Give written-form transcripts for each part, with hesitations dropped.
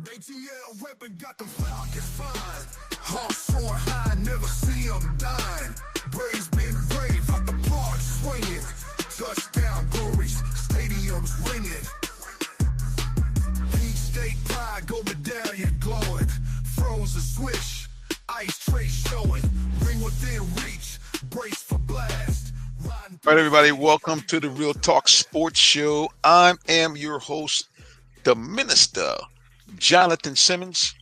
ATL weapon got the Falcons fine. Hawks soar high, never see them dying. Braves been brave, out the park swinging. Touchdown glories, stadiums ringing. Peach State pride, gold medallion glowing. Frozen swish, ice tray showing. Ring within reach, brace for blast. All right, everybody, welcome to the Real Talk Sports Show. I am your host, the Minister, Jonathan Simmons.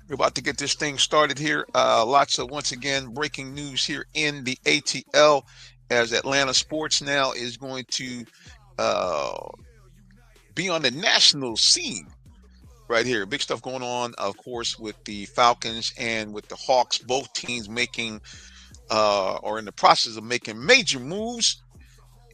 We're about to get this thing started here. Lots of, once again, breaking news here in the ATL as Atlanta Sports now is going to be on the national scene right here. Big stuff going on, of course, with the Falcons and with the Hawks, both teams making or in the process of making major moves.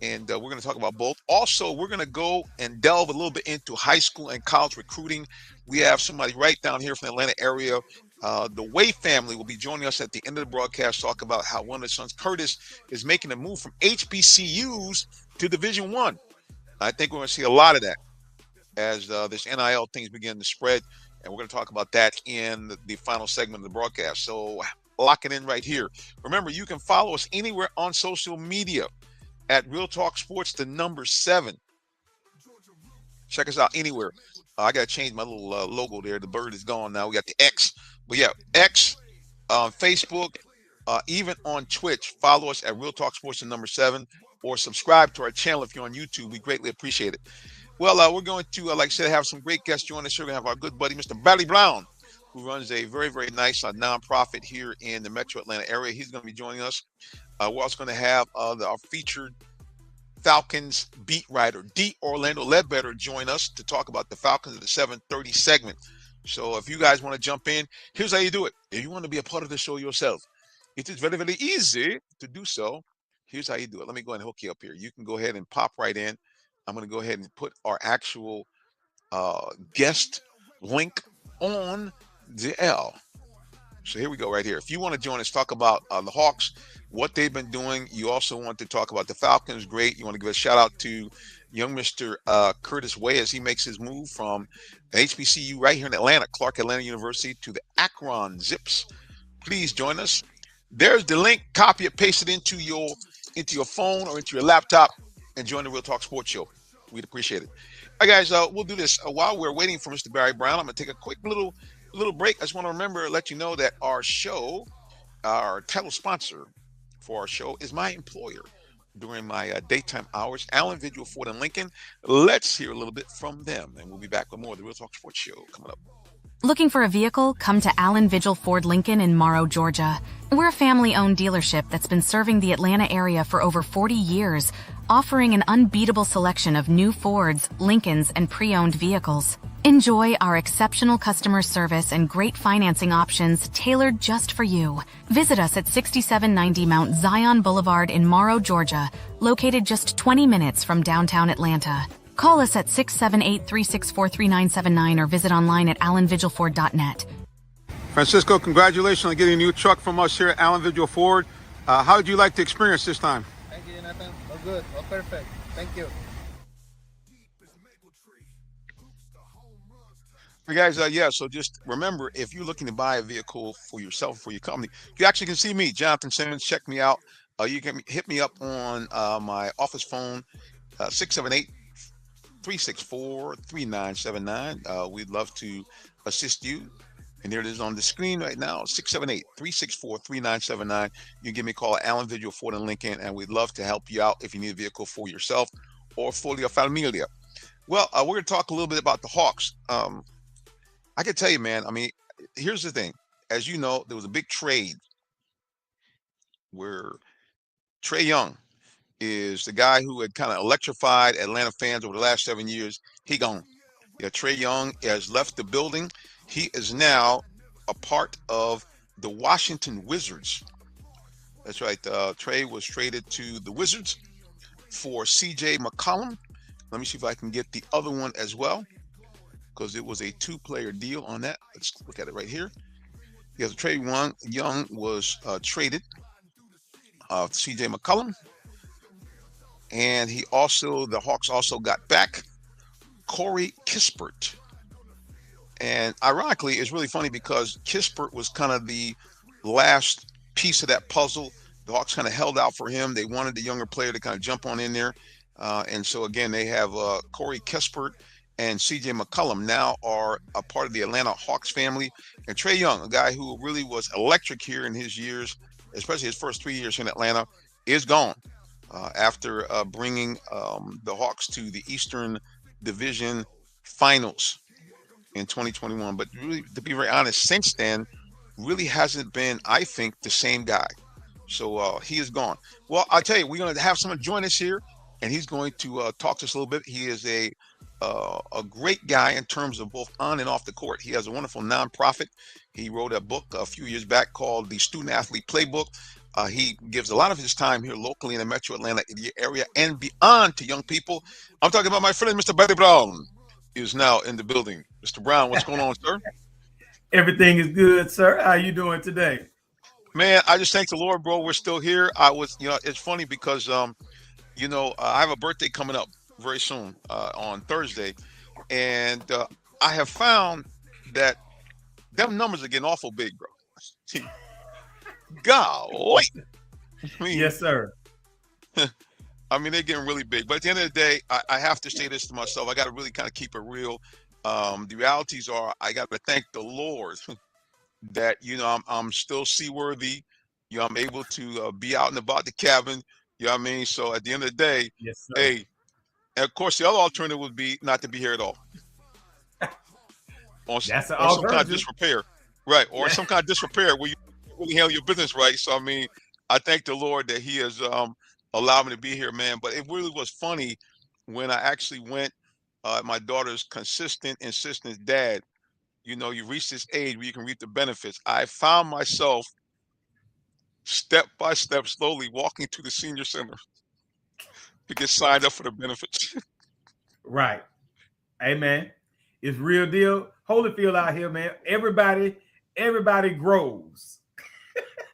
And we're going to talk about both. Also, we're going to go and delve a little bit into high school and college recruiting. We have somebody right down here from the Atlanta area. The Way family will be joining us at the end of the broadcast, talk about how one of his sons, Curtis, is making a move from HBCUs to Division One. I think we're going to see a lot of that as this NIL things begin to spread, and we're going to talk about that in the final segment of the broadcast. So lock it in right here. Remember, you can follow us anywhere on social media at Real Talk Sports, the number 7. Check us out anywhere. I got to change my little logo there. The bird is gone now. We got the X. But yeah, X, Facebook, even on Twitch. Follow us at Real Talk Sports, the number 7, or subscribe to our channel if you're on YouTube. We greatly appreciate it. Well, we're going to, like I said, have some great guests join us. We're going to have our good buddy, Mr. Barry Brown, who runs a very, very nice nonprofit here in the Metro Atlanta area. He's going to be joining us. We're also going to have our featured Falcons beat writer, D. Orlando Ledbetter, join us to talk about the Falcons at the 7:30 segment. So if you guys want to jump in, here's how you do it. If you want to be a part of the show yourself, it is very, very easy to do so. Here's how you do it. Let me go ahead and hook you up here. You can go ahead and pop right in. I'm going to go ahead and put our actual guest link on the L. So here we go right here. If you want to join us, talk about the Hawks, what they've been doing. You also want to talk about the Falcons. Great. You want to give a shout out to young Mr. Curtis Way as he makes his move from an HBCU right here in Atlanta, Clark Atlanta University, to the Akron Zips. Please join us. There's the link. Copy it, paste it into your phone or into your laptop, and join the Real Talk Sports Show. We'd appreciate it. All right, guys, we'll do this while we're waiting for Mr. Barry Brown. I'm going to take a quick little break. I just want to let you know that our show, our title sponsor for our show is my employer during my daytime hours, Allen Vigil Ford and Lincoln. Let's hear a little bit from them, and we'll be back with more of the Real Talk Sports Show coming up. Looking for a vehicle? Come to Allen Vigil Ford Lincoln in Morrow, Georgia. We're a family-owned dealership that's been serving the Atlanta area for over 40 years, offering an unbeatable selection of new Fords, Lincolns, and pre-owned vehicles. Enjoy our exceptional customer service and great financing options tailored just for you. Visit us at 6790 Mount Zion Boulevard in Morrow, Georgia, located just 20 minutes from downtown Atlanta. Call us at 678-364-3979 or visit online at allenvigilford.net. Francisco, congratulations on getting a new truck from us here at Allen Vigil Ford. How did you like the experience this time? Thank you, Jonathan. All good. All perfect. Thank you. Hey guys, so just remember, if you're looking to buy a vehicle for yourself, for your company, you actually can see me, Jonathan Simmons. Check me out. You can hit me up on my office phone, 678-364-3979. We'd love to assist you. And there it is on the screen right now, 678-364-3979. You can give me a call at Allen Vigil Ford and Lincoln, and we'd love to help you out if you need a vehicle for yourself or for your familia. Well, we're going to talk a little bit about the Hawks. I can tell you, man, I mean, here's the thing. As you know, there was a big trade where Trae Young is the guy who had kind of electrified Atlanta fans over the last 7 years. He gone. Yeah, Trae Young has left the building. He is now a part of the Washington Wizards. That's right. Trae was traded to the Wizards for C.J. McCollum. Let me see if I can get the other one as well, because it was a 2-player deal on that. Let's look at it right here. Yes, Trae Young was traded C.J. McCollum. And the Hawks also got back Corey Kispert And ironically, it's really funny because Kispert was kind of the last piece of that puzzle. The Hawks kind of held out for him. They wanted the younger player to kind of jump on in there. And so again, they have Corey Kispert and CJ McCollum now are a part of the Atlanta Hawks family. And Trae Young, a guy who really was electric here in his years, especially his first 3 years in Atlanta, is gone after bringing the Hawks to the Eastern Division Finals in 2021. But really, to be very honest, since then, really hasn't been, I think, the same guy. So he is gone. Well, I'll tell you, we're going to have someone join us here, and he's going to talk to us a little bit. He is a great guy in terms of both on and off the court. He has a wonderful nonprofit. He wrote a book a few years back called The Student Athlete Playbook. He gives a lot of his time here locally in the Metro Atlanta area and beyond to young people. I'm talking about my friend, Mr. Barry Brown, is now in the building. Mr. Brown, what's going on, sir? Everything is good, sir. How you doing today? Man, I just thank the Lord, bro. We're still here. It's funny because, I have a birthday coming up very soon on Thursday. And I have found that them numbers are getting awful big, bro. Golly. I mean, Yes, sir. I mean, they're getting really big. But at the end of the day, I have to say this to myself. I got to really kind of keep it real. The realities are I got to thank the Lord that, I'm still seaworthy. I'm able to be out and about the cabin. You know what I mean? So at the end of the day, Yes, sir. hey, and of course, the other alternative would be not to be here at all. That's an Or some kind of alternative. disrepair. Right. Or Yeah. some kind of disrepair where you really handle your business right. So, I mean, I thank the Lord that he has allowed me to be here, man. But it really was funny when I actually went, my daughter's consistent, insistent dad, you reach this age where you can reap the benefits. I found myself step by step, slowly walking to the senior center to get signed up for the benefits. Right. Hey, man, it's real deal. Holyfield out here, man. Everybody grows.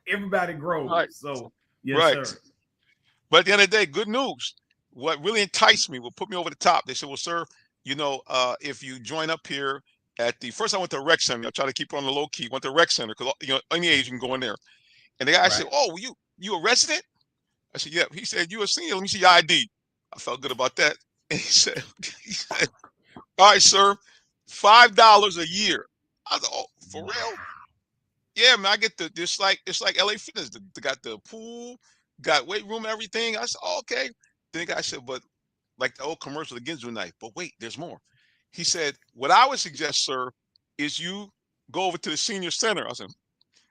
Everybody grows. Right. So, yes, Right. sir. But at the end of the day, good news. What really enticed me, what put me over the top, they said, well, sir, if you join up here first I went to a rec center. I try to keep it on the low key, went to a rec center because, any age you can go in there. And the guy Right. said, oh, you a resident? I said, yeah. He said, you a senior? Let me see your ID. I felt good about that. And he said, all right, sir, $5 a year. I was like, oh, for real? Yeah, man, I get it's like LA Fitness. They got the pool, got weight room, everything. I said, oh, okay. Then the guy said, but like the old commercial, the Ginzu knife. But wait, there's more. He said, what I would suggest, sir, is you go over to the senior center. I said,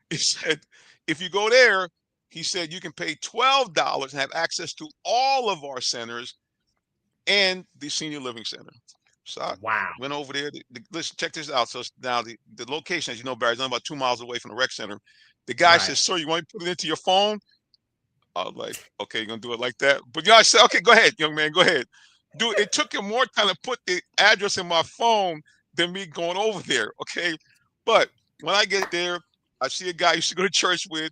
he said, if you go there, he said you can pay $12 and have access to all of our centers and the senior living center. So I Wow. went over there. Listen, check this out. So now the location, as you know, Barry, is only about 2 miles away from the rec center. The guy Right. says, sir, you want to put it into your phone? I was like, okay, you're going to do it like that? But I said, okay, go ahead, young man, go ahead. Dude, it took him more time to put the address in my phone than me going over there, okay? But when I get there, I see a guy I used to go to church with,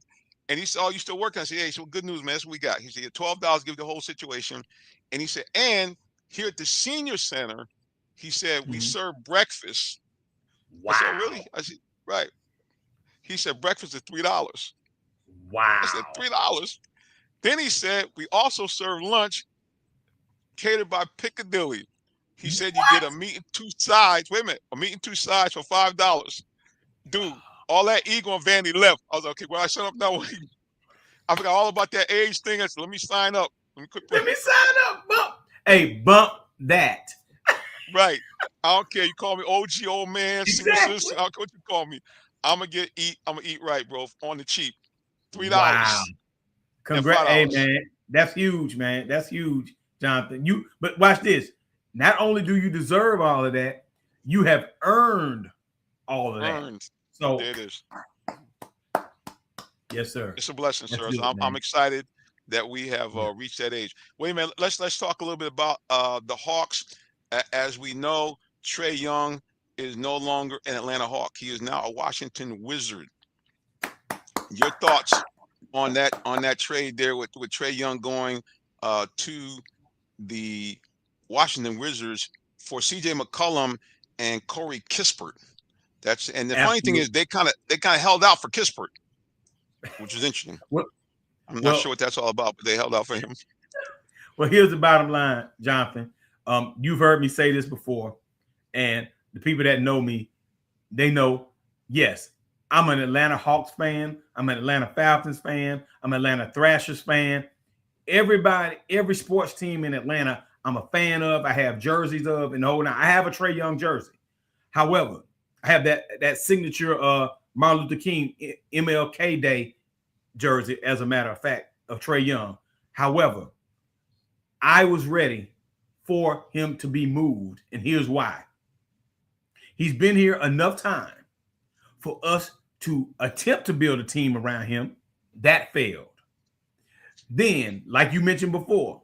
and he said, oh, you still working? I said, hey, so good news, man. That's what we got. He said, $12, give the whole situation. And he said, and here at the senior center, he said, we Mhm. serve breakfast. Wow. I said, oh, really? I said, right. He said, breakfast is $3. Wow. I said, $3. Then he said, we also serve lunch catered by Piccadilly. He said, you get a meat and two sides. Wait a minute, a meat and two sides for $5. Dude, all that ego and vanity left. I was like, okay, well, I shut up now. I forgot all about that age thing. I said, let me sign up. Let me quit Let me sign up. Bump. Hey, bump that. Right. I don't care. You call me OG, old man, senior Exactly. citizen. I don't care what you call me. I'm gonna eat right, bro. On the cheap. $3. Wow. Congrats. Hey, $5. man. That's huge, man. That's huge, Jonathan. But watch this. Not only do you deserve all of that, you have earned all of that. Earned. So There it is. yes, sir. It's a blessing, Let's sir. do So it, I'm man. excited that we have reached that age. Wait a minute. Let's talk a little bit about the Hawks. As we know, Trae Young is no longer an Atlanta Hawk. He is now a Washington Wizard. Your thoughts on that trade there with Trae Young going to the Washington Wizards for CJ McCollum and Corey Kispert? And the funny thing is they kind of held out for Kispert, which is interesting. I'm not sure what that's all about, but they held out for him. Well, here's the bottom line, Jonathan. You've heard me say this before, and the people that know me, they know, yes, I'm an Atlanta Hawks fan. I'm an Atlanta Falcons fan. I'm an Atlanta Thrashers fan. Every sports team in Atlanta, I'm a fan of. I have jerseys of, and I have a Trae Young jersey. However, I have that signature Martin Luther King MLK Day jersey, as a matter of fact, of Trae Young. However, I was ready for him to be moved, and here's why. He's been here enough time for us to attempt to build a team around him. That failed. Then, like you mentioned before,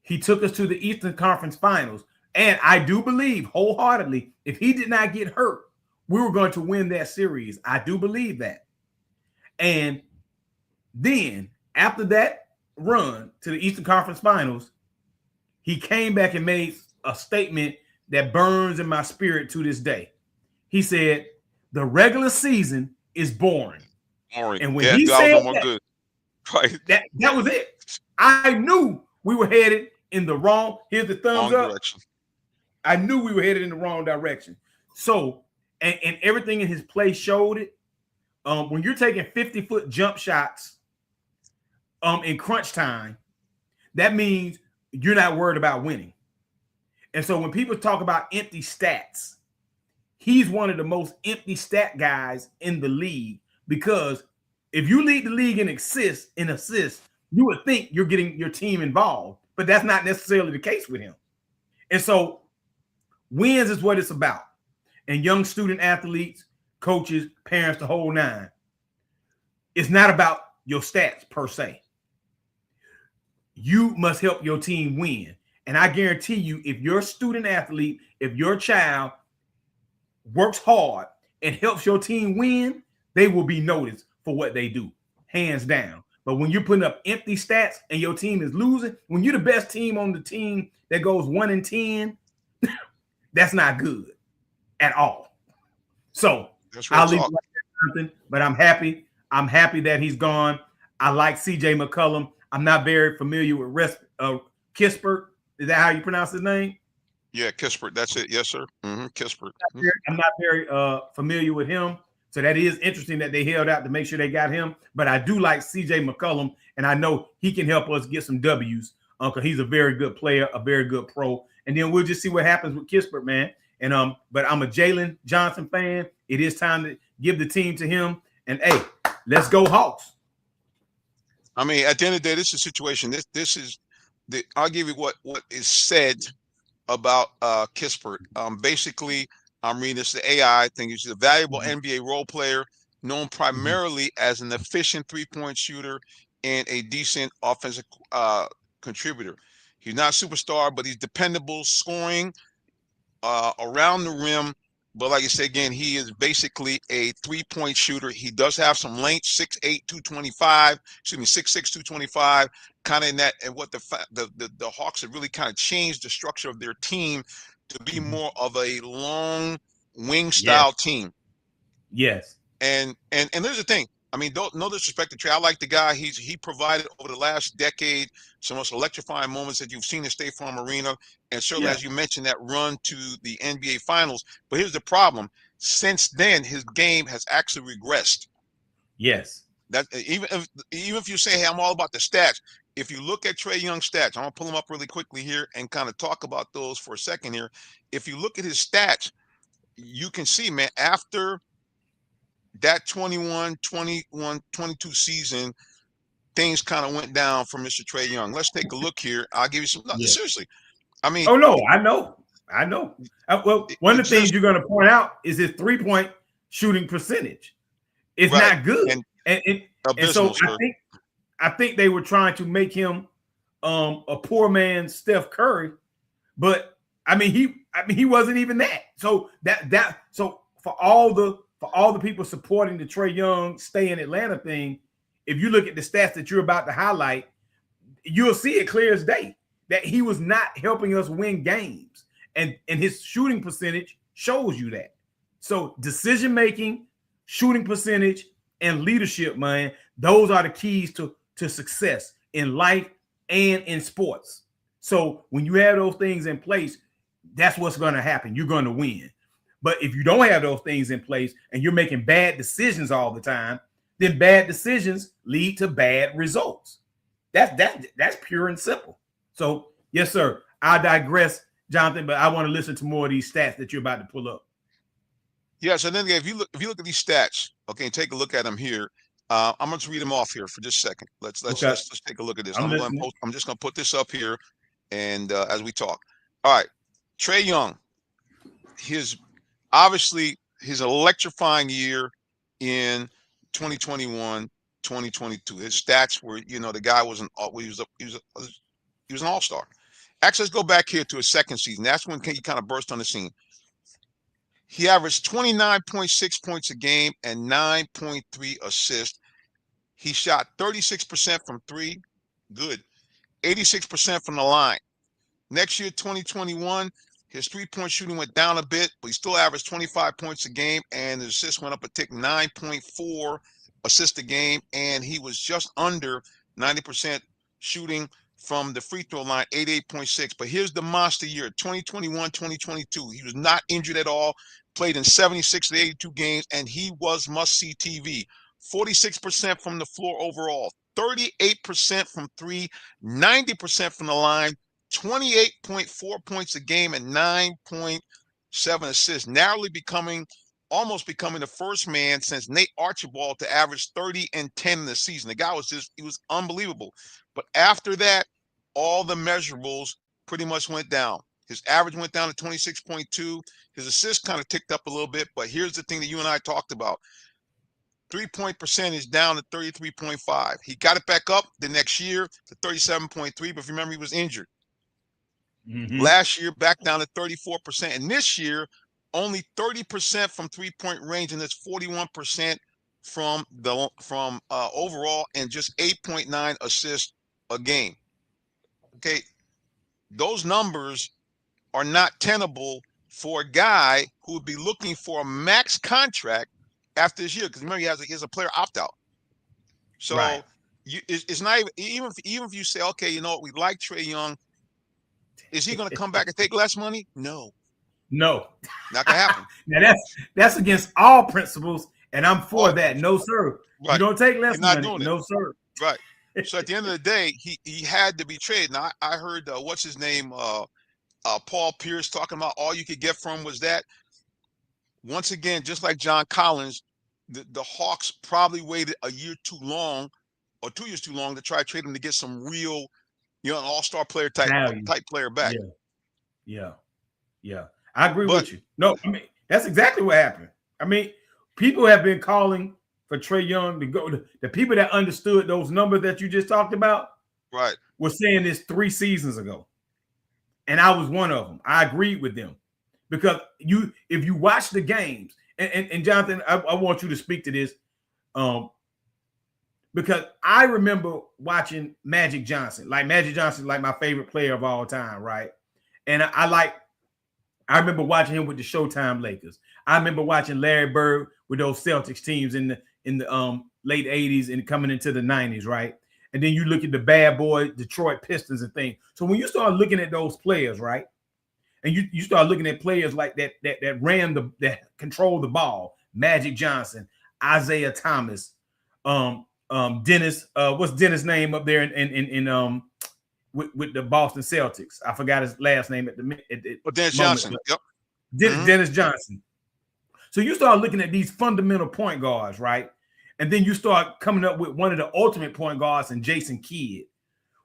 he took us to the Eastern Conference Finals, and I do believe wholeheartedly, if he did not get hurt, we were going to win that series. I do believe that. And then, after that run to the Eastern Conference Finals, he came back and made a statement that burns in my spirit to this day. He said, the regular season is boring. And when he said that, right. that was it. I knew we were headed in the wrong. Here's the thumbs up. Direction. I knew we were headed in the wrong direction. So, and everything in his play showed it. When you're taking 50-foot jump shots in crunch time, that means you're not worried about winning. And so when people talk about empty stats, he's one of the most empty stat guys in the league, because if you lead the league in assists, you would think you're getting your team involved, but that's not necessarily the case with him. And so wins is what it's about. And young student athletes, coaches, parents, the whole nine. It's not about your stats per se. You must help your team win. And I guarantee you, if your student athlete, if your child works hard and helps your team win, they will be noticed for what they do, hands down. But when you're putting up empty stats and your team is losing, when you're the best team on the team that goes 1-10, that's not good at all. So I'll leave it like something, but I'm happy. I'm happy that he's gone. I like CJ McCollum. I'm not very familiar with Kispert. Is that how you pronounce his name? Yeah, Kispert. That's it. Yes, sir. Kispert. I'm not very familiar with him. So that is interesting that they held out to make sure they got him. But I do like CJ McCollum, and I know he can help us get some W's because he's a very good player, a very good pro. And then we'll just see what happens with Kispert, man. And but I'm a Jalen Johnson fan. It is time to give the team to him. And hey, let's go Hawks. I mean, at the end of the day, this is a situation. This is the. I'll give you what is said about Kispert. Basically, I'm reading this. The AI thing. He's a valuable NBA role player, known primarily as an efficient three-point shooter and a decent offensive contributor. He's not a superstar, but he's dependable, scoring around the rim. But like I said again, he is basically a three-point shooter. He does have some length, 6'8", 225. Excuse me, 6'6", 225. Kind of in that, and what the Hawks have really kind of changed the structure of their team to be more of a long wing style team. Yes. And there's the thing. I mean, no disrespect to Trae. I like the guy. He provided over the last decade some most electrifying moments that you've seen in State Farm Arena, and certainly, as you mentioned, that run to the NBA Finals. But here's the problem: since then, his game has actually regressed. Yes. That even if you say, "Hey, I'm all about the stats," if you look at Trae Young's stats, I'm gonna pull them up really quickly here and kind of talk about those for a second here. If you look at his stats, you can see, man, after that 21, 21, 22 season, things kind of went down for Mr. Trae Young. Let's take a look here. I'll give you some. Seriously, I mean. Oh no, I know. Well, one of the things you're going to point out is his 3-point shooting percentage. It's not good, and so I think they were trying to make him a poor man's Steph Curry, but I mean he wasn't even that. So so for all the people supporting the Trae Young stay in Atlanta thing, if you look at the stats that you're about to highlight, you'll see it clear as day that he was not helping us win games. And his shooting percentage shows you that. So decision making, shooting percentage, and leadership, man, those are the keys to success in life and in sports. So when you have those things in place, that's what's going to happen. You're going to win. But if you don't have those things in place and you're making bad decisions all the time, then bad decisions lead to bad results. That's pure and simple. So yes, sir. I digress, Jonathan, but I want to listen to more of these stats that you're about to pull up. Yes, and then if you look at these stats, okay, and take a look at them here. I'm going to read them off here for just a second. Let's take a look at this. I'm just going to put this up here, and as we talk. All right, Trae Young, his electrifying year in 2021, 2022. His stats were, the guy was an all-star. Actually, let's go back here to his second season. That's when he kind of burst on the scene. He averaged 29.6 points a game and 9.3 assists. He shot 36% from three, good, 86% from the line. Next year, 2021, his three-point shooting went down a bit, but he still averaged 25 points a game, and his assists went up a tick, 9.4 assists a game, and he was just under 90% shooting from the free throw line, 88.6. But here's the monster year, 2021, 2022. He was not injured at all, played in 76 to 82 games, and he was must-see TV. 46% from the floor overall, 38% from three, 90% from the line, 28.4 points a game and 9.7 assists, almost becoming the first man since Nate Archibald to average 30 and 10 in the season. The guy he was unbelievable. But after that, all the measurables pretty much went down. His average went down to 26.2. His assists kind of ticked up a little bit, but here's the thing that you and I talked about. 3-point percentage down to 33.5. He got it back up the next year to 37.3, but if you remember, he was injured. Mm-hmm. Last year, back down to 34%. And this year, only 30% from three-point range, and that's 41% from overall, and just 8.9 assists a game. Okay, those numbers are not tenable for a guy who would be looking for a max contract after this year, because remember he has a player opt-out. So right. It's not even if you say, okay, you know what, we like Trae Young, is he going to come back and take less money? No, not gonna happen. Now that's against all principles, and I'm for that. No, sir. Right. You don't take less money. No, sir. Right. So at the end of the day, he had to be traded. Now I heard what's his name, Paul Pierce talking about all you could get from was that. Once again, just like John Collins, the Hawks probably waited a year too long, or 2 years too long, to try to trade him to get some real, an all-star player type player back. Yeah. I agree with you. No, I mean that's exactly what happened. I mean, people have been calling for Trae Young to go. The people that understood those numbers that you just talked about, right, were saying this 3 seasons ago, and I was one of them. I agreed with them because if you watch the games, and Jonathan, I want you to speak to this, because I remember watching Magic Johnson. Like Magic Johnson, like my favorite player of all time, right? And I remember watching him with the Showtime Lakers. I remember watching Larry Bird with those Celtics teams in the late 80s and coming into the 90s, right? And then you look at the bad boy Detroit Pistons and things. So when you start looking at those players, right, and you start looking at players like that that control the ball, Magic Johnson, Isaiah Thomas, Dennis, what's Dennis' name up there in with the Boston Celtics? I forgot his last name at Dennis Johnson. Yep. Dennis Johnson. So you start looking at these fundamental point guards, right? And then you start coming up with one of the ultimate point guards in Jason Kidd,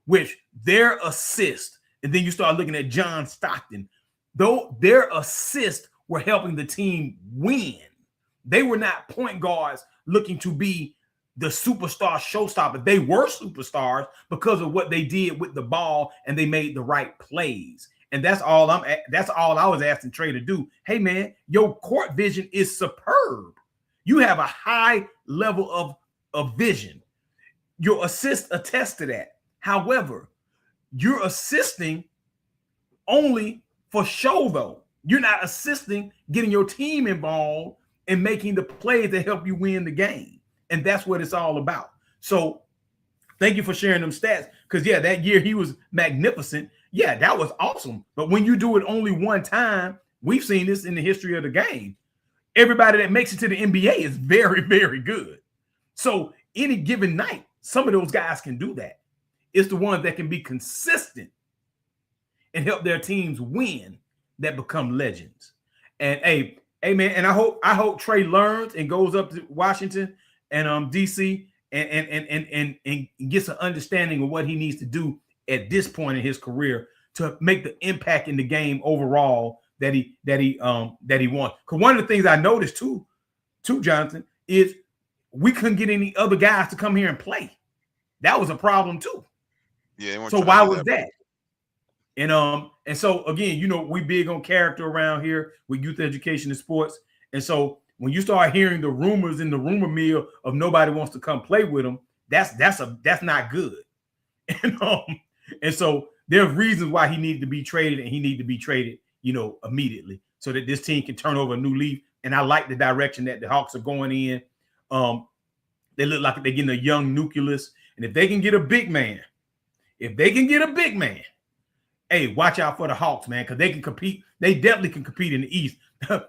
which their assist, and then you start looking at John Stockton, though their assists were helping the team win. They were not point guards looking to be the superstar showstopper. They were superstars because of what they did with the ball, and they made the right plays. And that's all I was asking Trae to do. Hey man, your court vision is superb. You have a high level of vision. Your assists attest to that. However, you're assisting only for show though. You're not assisting, getting your team involved and making the plays that help you win the game. And that's what it's all about. So thank you for sharing them stats. Because, yeah, that year he was magnificent. Yeah, that was awesome. But when you do it only one time, we've seen this in the history of the game. Everybody that makes it to the NBA is very, very good. So any given night, some of those guys can do that. It's the ones that can be consistent and help their teams win that become legends. And hey man, and I hope Trey learns and goes up to Washington and DC and gets an understanding of what he needs to do at this point in his career to make the impact in the game overall that he wants. Because one of the things I noticed too, Jonathan, is we couldn't get any other guys to come here and play. That was a problem too. Yeah. So why was that? And so again, you know, we big on character around here with youth education and sports. And so when you start hearing the rumors in the rumor mill of nobody wants to come play with them, that's not good. And so there's reasons why he needed to be traded, and he needed to be traded, you know, immediately so that this team can turn over a new leaf. And I like the direction that the Hawks are going in. They look like they're getting a young nucleus. And if they can get a big man, hey, watch out for the Hawks, man, because they can compete. They definitely can compete in the East.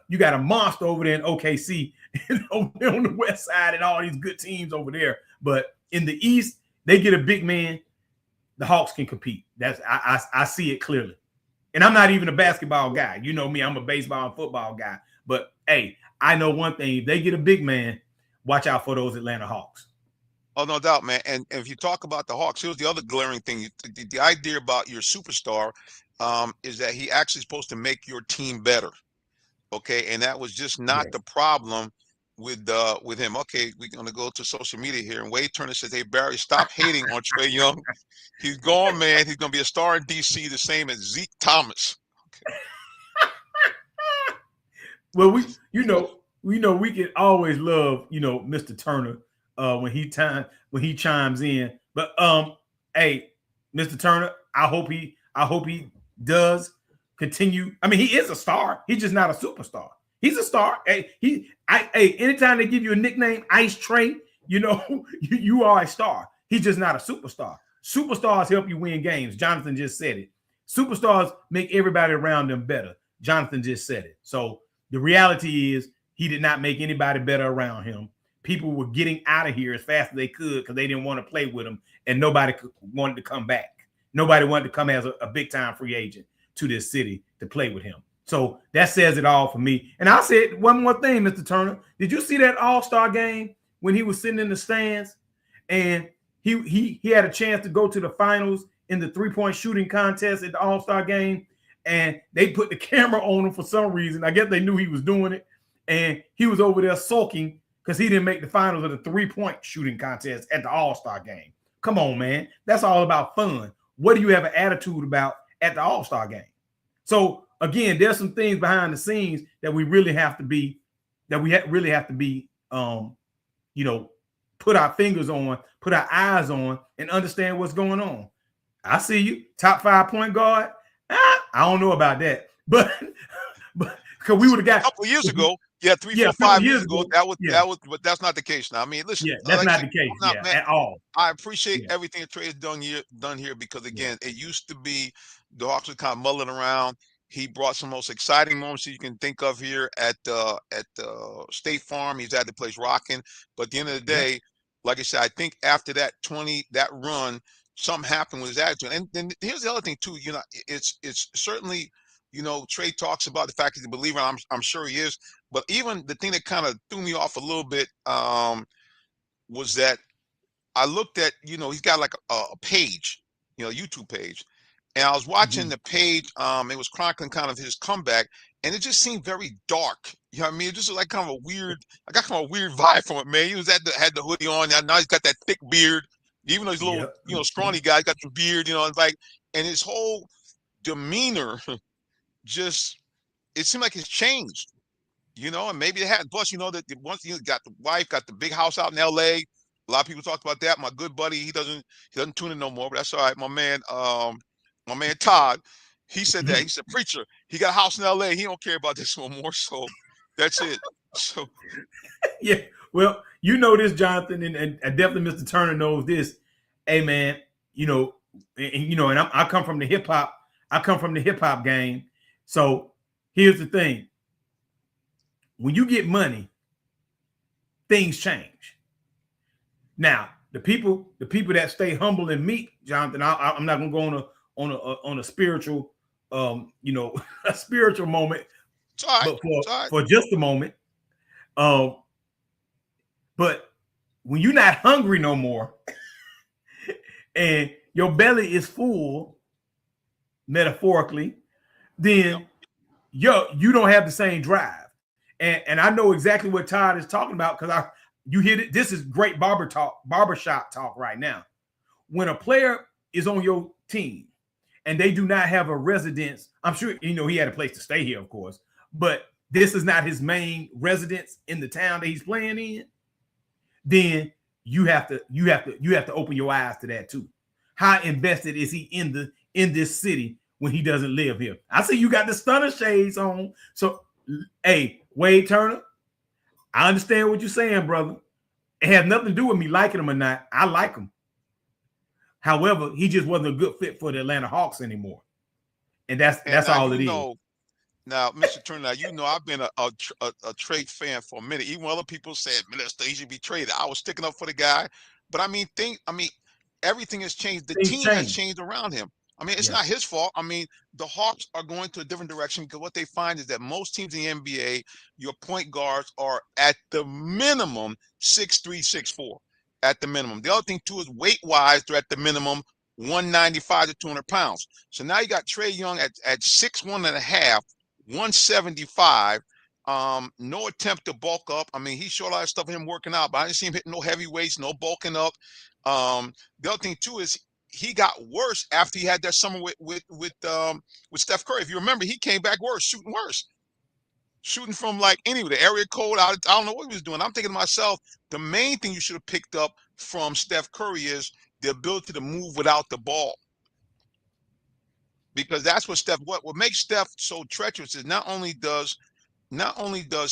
You got a monster over there in OKC on the West Side and all these good teams over there. But in the East, they get a big man. The Hawks can compete. That's I see it clearly. And I'm not even a basketball guy. You know me, I'm a baseball and football guy. But, hey, I know one thing. If they get a big man, watch out for those Atlanta Hawks. Oh, no doubt, man. And if you talk about the Hawks, here's the other glaring thing. The idea about your superstar is that he actually supposed to make your team better. Okay. And that was just not the problem with him. Okay, we're going to go to social media here. And Wade Turner says, hey, Barry, stop hating on Trae Young. He's gone, man. He's going to be a star in DC, the same as Zeke Thomas. Okay. Well, we can always love, Mr. Turner when he chimes in. But hey, Mr. Turner, I hope he does continue. I mean, he is a star. He's just not a superstar. He's a star. Hey, anytime they give you a nickname, Ice Trae, you are a star. He's just not a superstar. Superstars help you win games. Jonathan just said it. Superstars make everybody around them better. Jonathan just said it. So the reality is he did not make anybody better around him. People were getting out of here as fast as they could because they didn't want to play with him, and nobody wanted to come back. Nobody wanted to come as a big-time free agent to this city to play with him. So that says it all for me. And I'll say one more thing, Mr. Turner. Did you see that All-Star game when he was sitting in the stands and he had a chance to go to the finals in the three-point shooting contest at the All-Star game, and they put the camera on him for some reason. I guess they knew he was doing it, and he was over there sulking because he didn't make the finals of the three-point shooting contest at the All-Star game. Come on, man. That's all about fun. What do you have an attitude about at the All-Star game? So, again, there's some things behind the scenes that we really have to be, put our fingers on, put our eyes on, and understand what's going on. I see you, top 5 point guard. I don't know about that, but because we would have got a couple of years ago. Yeah, 5 years ago. That was, but that's not the case now. I mean, listen, that's not the case at all. I appreciate everything that Trae has done here because again, it used to be the Hawks were kind of mulling around. He brought some most exciting moments you can think of here at State Farm. He's had the place rocking. But at the end of the day, like I said, I think after that run, something happened with his attitude. And then here's the other thing too. It's certainly. Trae talks about the fact he's a believer. I'm sure he is. But even the thing that kind of threw me off a little bit was that I looked at, he's got like a page, YouTube page. And I was watching the page. It was chronicling kind of his comeback. And it just seemed very dark. You know what I mean? It just was like kind of I got kind of a weird vibe from it, man. He was had the hoodie on. Now he's got that thick beard. Even though he's a little, scrawny guy, he's got the beard, and his whole demeanor just it seemed like it's changed, and maybe it had. Plus, that once you got the wife, got the big house out in LA. A lot of people talked about that. My good buddy, he doesn't tune in no more, but that's all right. My man Todd, He said that. He said, preacher, he got a house in LA. He don't care about this no more. So that's it. So yeah. Well, you know this, Jonathan, and definitely Mr. Turner knows this. Hey, man, and I come from the hip hop. I come from the hip hop game. So here's the thing. When you get money, things change. Now, the people that stay humble and meek, Jonathan, I'm not gonna go on a spiritual, a spiritual moment, but for just a moment. But when you're not hungry no more, and your belly is full, metaphorically, then you don't have the same drive. And I know exactly what Todd is talking about because you hit it. This is great barbershop talk right now. When a player is on your team and they do not have a residence, I'm sure he had a place to stay here, of course, but this is not his main residence in the town that he's playing in. Then you have to open your eyes to that too. How invested is he in this city when he doesn't live here? I see you got the stunner shades on. So, hey, Wade Turner, I understand what you're saying, brother. It has nothing to do with me liking him or not. I like him. However, he just wasn't a good fit for the Atlanta Hawks anymore. And that's all it is. Now, Mr. Turner, I've been a trade fan for a minute. Even when other people said, he should be traded, I was sticking up for the guy. But everything has changed. The team has changed around him. It's not his fault. The Hawks are going to a different direction because what they find is that most teams in the NBA, your point guards are at the minimum 6'3", 6'4", at the minimum. The other thing too is weight-wise, they're at the minimum 195 to 200 pounds. So now you got Trae Young at 6'1.5", 175. No attempt to bulk up. He showed a lot of stuff of him working out, but I didn't see him hitting no heavy weights, no bulking up. The other thing too is he got worse after he had that summer with Steph Curry. If you remember, he came back shooting from the area code. I don't know what he was doing. I'm thinking to myself, the main thing you should have picked up from Steph Curry is the ability to move without the ball, because that's what makes Steph so treacherous is not only does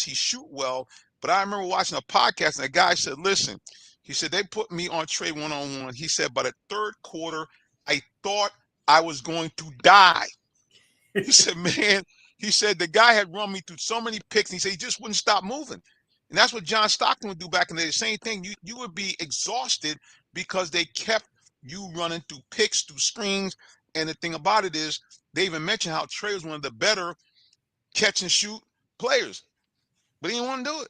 he shoot well, but I remember watching a podcast and a guy said, listen. He said, they put me on Trae one-on-one. He said, by the third quarter, I thought I was going to die. He said, man, the guy had run me through so many picks. And he said, he just wouldn't stop moving. And that's what John Stockton would do back in the day. The same thing. You would be exhausted because they kept you running through picks, through screens. And the thing about it is, they even mentioned how Trae was one of the better catch and shoot players. But he didn't want to do it.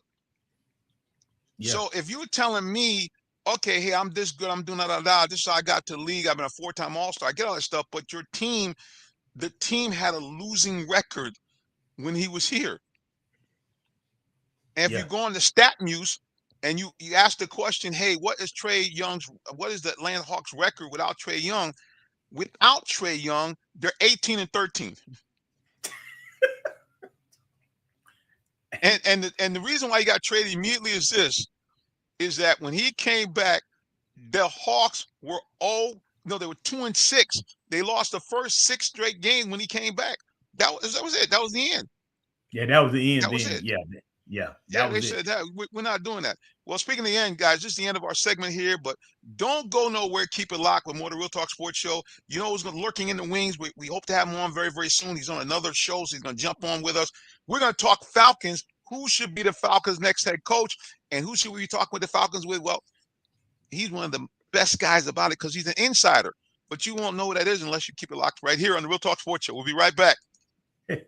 Yeah. So if you were telling me, okay, hey, I'm this good, I'm doing this is how I got to the league, I've been a 4-time All-Star, I get all that stuff, but the team had a losing record when he was here. And if you go on the StatMuse and you ask the question, hey, what is the Atlanta Hawks record without Trae Young? Without Trae Young, they're 18-13. And the reason why he got traded immediately is that when he came back, the Hawks were they were 2-6. They lost the first 6 straight games when he came back. That was it. That was the end. Yeah, that was the end. That was it. Yeah. They said that we're not doing that. Well, speaking of the end, guys, this is the end of our segment here, but don't go nowhere. Keep it locked with more of the Real Talk Sports Show. You know who's lurking in the wings? We hope to have him on very, very soon. He's on another show, so he's going to jump on with us. We're going to talk Falcons. Who should be the Falcons' next head coach, and who should we be talking with the Falcons with? Well, he's one of the best guys about it because he's an insider, but you won't know what that is unless you keep it locked right here on the Real Talk Sports Show. We'll be right back. Hey,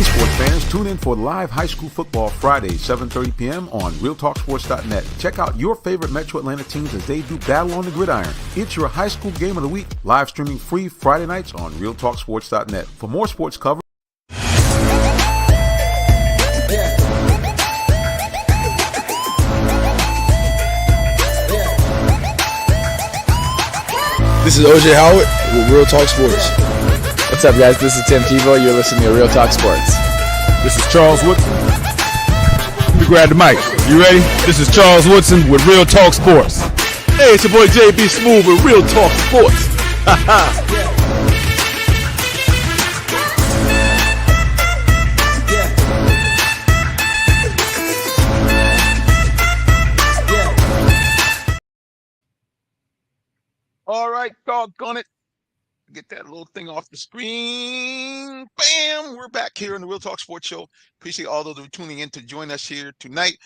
sports fans, tune in for live high school football Fridays, 7:30 p.m. on RealTalkSports.net. Check out your favorite Metro Atlanta teams as they do battle on the gridiron. It's your high school game of the week, live streaming free Friday nights on RealTalkSports.net. For more sports coverage, This is OJ Howard with Real Talk Sports. What's up, guys? This is Tim Tebow. You're listening to Real Talk Sports. This is Charles Woodson. Let me grab the mic. You ready? This is Charles Woodson with Real Talk Sports. Hey, it's your boy JB Smooth with Real Talk Sports. All right, doggone it. Get that little thing off the screen. Bam! We're back here in the Real Talk Sports Show. Appreciate all those who are tuning in to join us here tonight.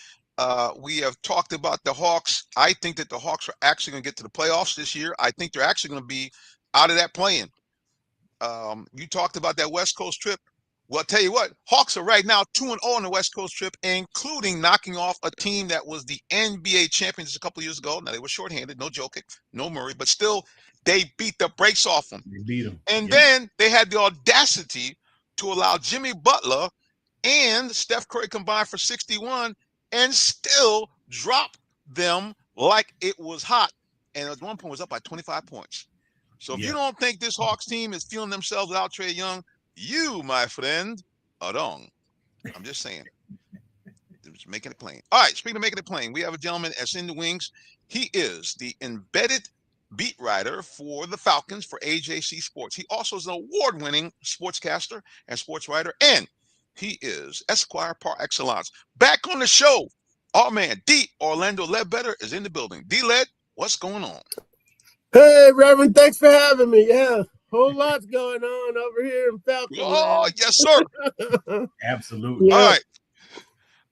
We have talked about the Hawks. I think that the Hawks are actually going to get to the playoffs this year. I think they're actually going to be out of that play-in. You talked about that West Coast trip. Well, I'll tell you what, Hawks are right now 2-0 on the West Coast trip, including knocking off a team that was the NBA champions a couple of years ago. Now, they were shorthanded, no joking, no Murray, but still, they beat the brakes off them. They beat them. And then they had the audacity to allow Jimmy Butler and Steph Curry combined for 61 and still drop them like it was hot. And at one point was up by 25 points. So if you don't think this Hawks team is feeling themselves without Trae Young, you, my friend, are wrong. I'm just saying. Just making it plain. All right, speaking of making it plain, we have a gentleman that's in the wings. He is the embedded beat writer for the Falcons for AJC Sports. He also is an award-winning sportscaster and sports writer, and he is Esquire par excellence. Back on the show, our man, D. Orlando Ledbetter, is in the building. D-Led, what's going on? Hey, Reverend, thanks for having me. Yeah, whole lot's going on over here in Falcon. Oh, yes, sir. Absolutely. Yeah. All right.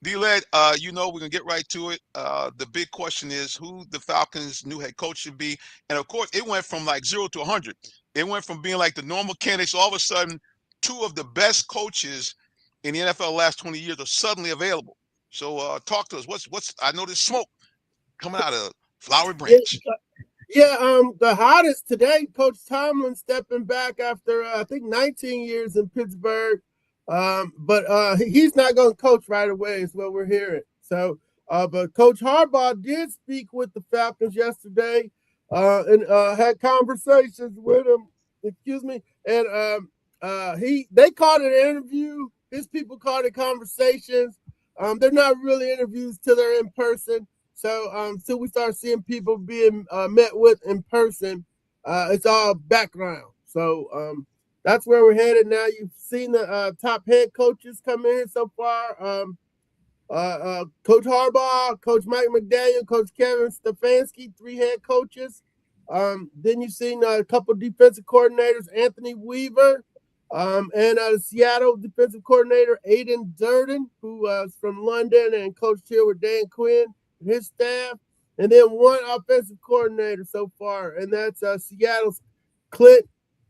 D-Led, we're going to get right to it. The big question is who the Falcons' new head coach should be. And, of course, it went from like 0 to 100. It went from being like the normal candidates. All of a sudden, two of the best coaches in the NFL the last 20 years are suddenly available. So talk to us. What's I know there's smoke coming out of Flowery Branch. The hottest today, Coach Tomlin stepping back after, I think, 19 years in Pittsburgh. But he's not going to coach right away is what we're hearing. So, but Coach Harbaugh did speak with the Falcons yesterday and had conversations with him. Excuse me. And they called it an interview. His people called it conversations. They're not really interviews till they're in person. So until we start seeing people being met with in person, it's all background. So that's where we're headed now. You've seen the top head coaches come in so far. Coach Harbaugh, Coach Mike McDaniel, Coach Kevin Stefanski, 3 head coaches. Then you've seen a couple defensive coordinators, Anthony Weaver, and the Seattle defensive coordinator, Aiden Durden, who is from London and coached here with Dan Quinn and his staff. And then one offensive coordinator so far, and that's Seattle's Clint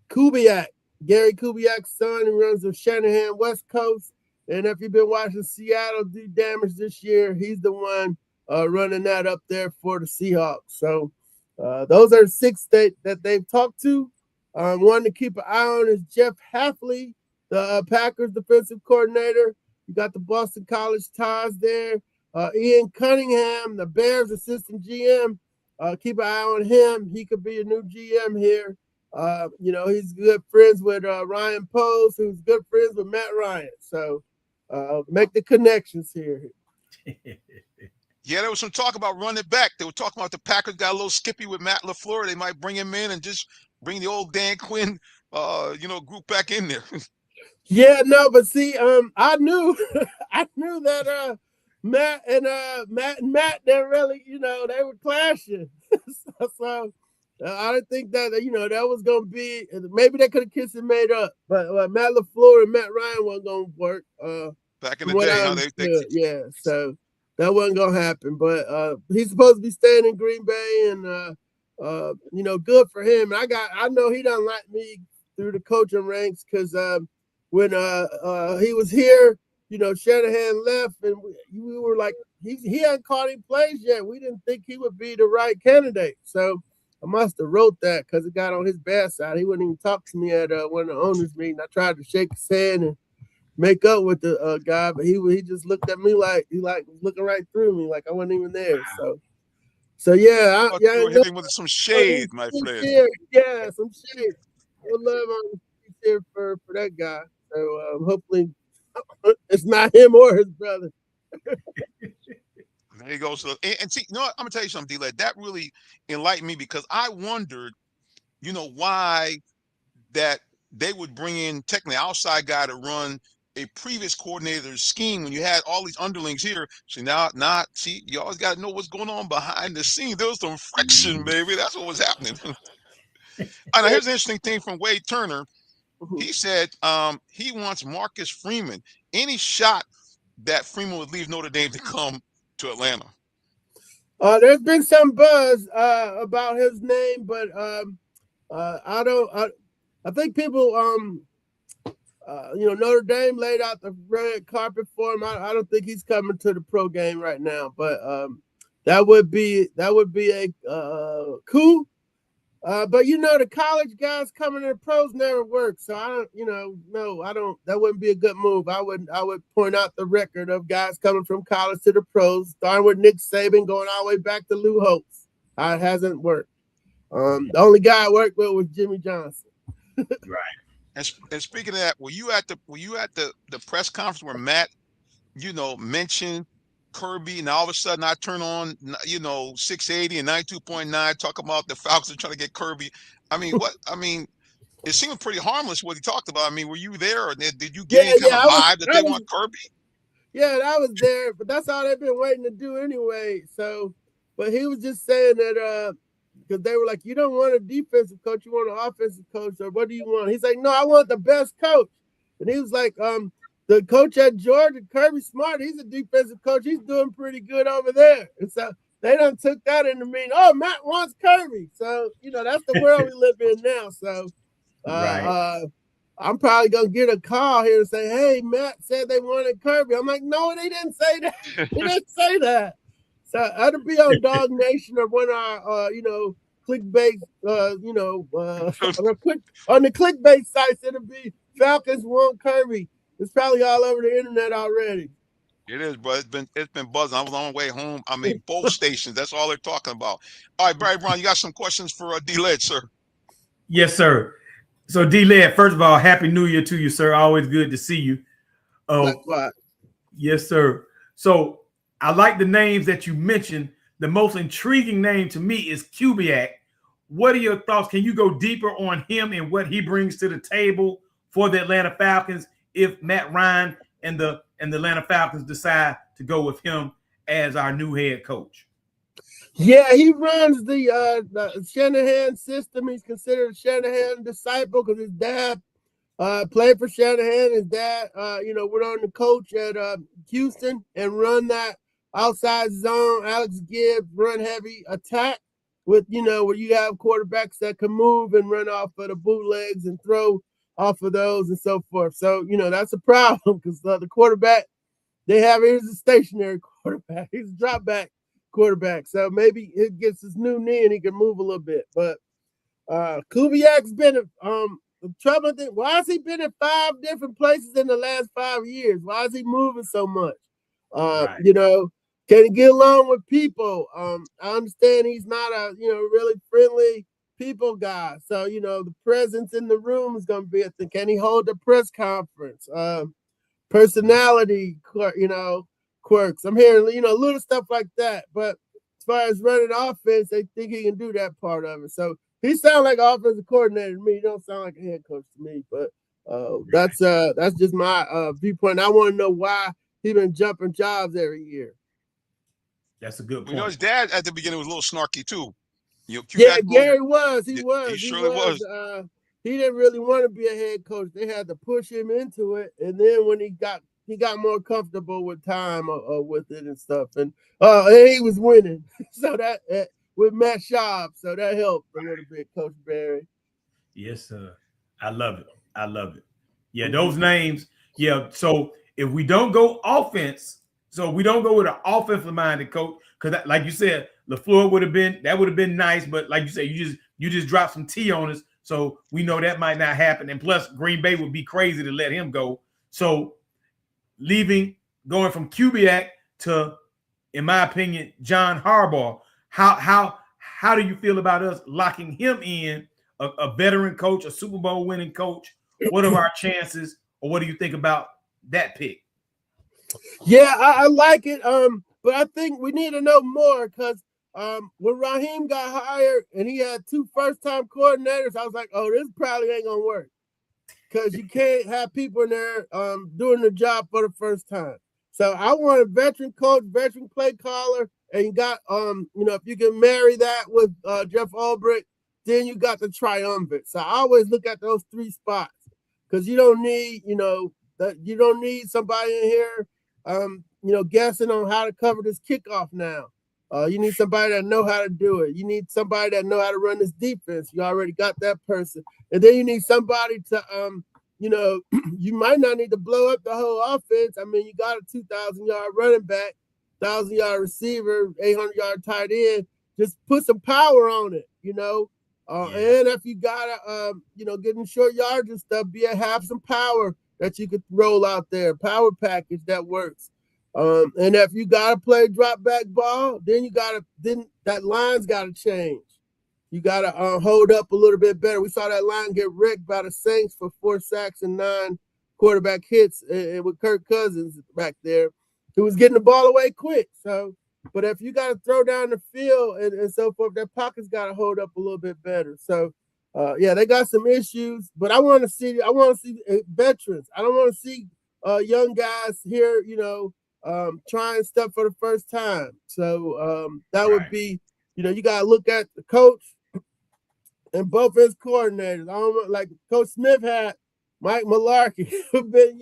Kubiak. Gary Kubiak's son, who runs the Shanahan West Coast. And if you've been watching Seattle do damage this year, he's the one running that up there for the Seahawks. So those are 6 that they've talked to. One to keep an eye on is Jeff Hafley, the Packers defensive coordinator. You got the Boston College ties there. Ian Cunningham, the Bears assistant GM. Keep an eye on him. He could be a new GM here. He's good friends with Ryan Post, who's good friends with Matt Ryan. So make the connections here. Yeah, there was some talk about running back. They were talking about the Packers got a little skippy with Matt LaFleur. They might bring him in and just bring the old Dan Quinn, group back in there. Yeah, no, but see, I knew that Matt and Matt, they're really, they were clashing. so I didn't think that, that was going to be, maybe they could have kissed and made up, but Matt LaFleur and Matt Ryan wasn't going to work. Back in the day, yeah, so that wasn't going to happen, but he's supposed to be staying in Green Bay and, good for him. I know he doesn't like me through the coaching ranks because when he was here, Shanahan left and we were like, he hadn't caught any plays yet. We didn't think he would be the right candidate. So I must have wrote that because it got on his bad side. He wouldn't even talk to me at one of the owners' meetings. I tried to shake his hand and make up with the guy, but he just looked at me like he was looking right through me, like I wasn't even there. So yeah, you were hitting with some shade, my friend. Yeah, some shade. Good love on here for that guy. So hopefully it's not him or his brother. There you go. So, and see, I'm gonna tell you something, D-Led. That really enlightened me because I wondered you know, why that they would bring in technically outside guy to run a previous coordinator's scheme when you had all these underlings here. So see, you always got to know what's going on behind the scenes. There was some friction, baby. That's what was happening. Now, here's an interesting thing from Wade Turner. He said he wants Marcus Freeman. Any shot that Freeman would leave Notre Dame to come to Atlanta? There's been some buzz about his name, but I think people Notre Dame laid out the red carpet for him. I don't think he's coming to the pro game right now, but that would be a coup. But the college guys coming to the pros never work. So I don't, that wouldn't be a good move. I would point out the record of guys coming from college to the pros, starting with Nick Saban, going all the way back to Lou Holtz. It hasn't worked. The only guy I worked with was Jimmy Johnson. Right. And speaking of that, were you at the press conference where Matt, mentioned Kirby, and all of a sudden I turn on 680 and 92.9 talk about the Falcons are trying to get Kirby? It seemed pretty harmless what he talked about. Were you there, or did you get any kind of vibe that they want Kirby? Yeah, I was there, but that's all they've been waiting to do anyway. So, but he was just saying that because they were like, you don't want a defensive coach, you want an offensive coach, or what do you want? He's like, no, I want the best coach. And he was like, the coach at Georgia, Kirby Smart, he's a defensive coach. He's doing pretty good over there. And so they done took that into mean, Matt wants Kirby. So, that's the world we live in now. So I'm probably going to get a call here and say, hey, Matt said they wanted Kirby. I'm like, no, they didn't say that. They didn't say that. So that'll be on Dog Nation or one of our, clickbait, on the clickbait sites, it'll be Falcons want Kirby. It's probably all over the internet already. It is, bro. It's been buzzing. I was on my way home. Both stations. That's all they're talking about. All right, Barry Brown, you got some questions for D-Led, sir? Yes, sir. So D-Led, first of all, Happy New Year to you, sir. Always good to see you. Yes, sir. So I like the names that you mentioned. The most intriguing name to me is Kubiak. What are your thoughts? Can you go deeper on him and what he brings to the table for the Atlanta Falcons if Matt Ryan and the Atlanta Falcons decide to go with him as our new head coach? Yeah, he runs the Shanahan system. He's considered a Shanahan disciple because his dad played for Shanahan. His dad, went on the coach at Houston and run that outside zone, Alex Gibbs run heavy attack with, where you have quarterbacks that can move and run off of the bootlegs and throw off of those and so forth. So, that's a problem because the quarterback they have here is a stationary quarterback. He's a drop back quarterback. So maybe it gets his new knee and he can move a little bit. But Kubiak's been the troubling thing. Why has he been in 5 different places in the last 5 years? Why is he moving so much? Can he get along with people? I understand he's not a really friendly people guy. So, the presence in the room is going to be a thing. Can he hold a press conference? Personality, quirks. I'm hearing, little stuff like that. But as far as running offense, they think he can do that part of it. So he sounds like an offensive coordinator to me. He don't sound like a head coach to me. But that's just my viewpoint. I want to know why he been jumping jobs every year. That's a good point. His dad at the beginning was a little snarky too. Gary was. He was. He surely was. He didn't really want to be a head coach. They had to push him into it, and then when he got more comfortable with time with it and stuff, and he was winning. So that with Matt Schaub, so that helped a little bit, Coach Barry. Yes, sir. I love it. Yeah, those names. Yeah. So if we don't go offense. So we don't go with an offensive minded coach because, like you said, LaFleur would have been nice, but like you said, you just dropped some T on us, so we know that might not happen. And plus, Green Bay would be crazy to let him go. So going from Kubiak to, in my opinion, John Harbaugh. How do you feel about us locking him in, a veteran coach, a Super Bowl winning coach? What are our chances, or what do you think about that pick? Yeah, I like it. But I think we need to know more because when Raheem got hired and he had 2 first-time coordinators, I was like, oh, this probably ain't gonna work. Because you can't have people in there doing the job for the first time. So I want a veteran coach, veteran play caller, and you got if you can marry that with Jeff Ulbrich, then you got the triumvirate. So I always look at those 3 spots because you don't need, you don't need somebody in here guessing on how to cover this kickoff now. You need somebody that know how to do it. You need somebody that know how to run this defense. You already got that person. And then you need somebody to, you might not need to blow up the whole offense. I mean, you got a 2,000-yard running back, 1,000-yard receiver, 800-yard tight end. Just put some power on it, And if you got to, getting short yards and stuff, have some power that you could roll out there, power package that works. And if you gotta play drop back ball, then that line's gotta change. You gotta hold up a little bit better. We saw that line get wrecked by the Saints for 4 sacks and 9 quarterback hits, and with Kirk Cousins back there, who was getting the ball away quick. So, but if you gotta throw down the field and so forth, that pocket's gotta hold up a little bit better. So, they got some issues, but I want to see veterans. I don't want to see young guys here, trying stuff for the first time. So that would be, you got to look at the coach and both his coordinators. I don't like Coach Smith had Mike Mularkey, who been,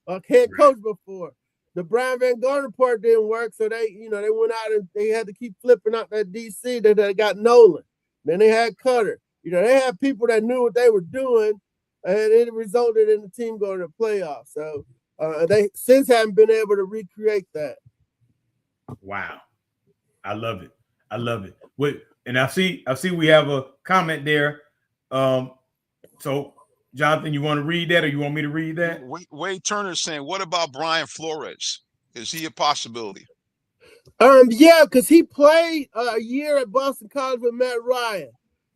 a head coach before. The Brian Van Gardner part didn't work, so they went out and they had to keep flipping out that DC. That they got Nolan. Then they had Cutter. They had people that knew what they were doing, and it resulted in the team going to the playoffs. So they since haven't been able to recreate that. Wow, I love it. I love it. Wait, and I see we have a comment there. So Jonathan, you want to read that, or you want me to read that? Wade Turner's saying, what about Brian Flores? Is he a possibility? Yeah, because he played a year at Boston College with Matt Ryan.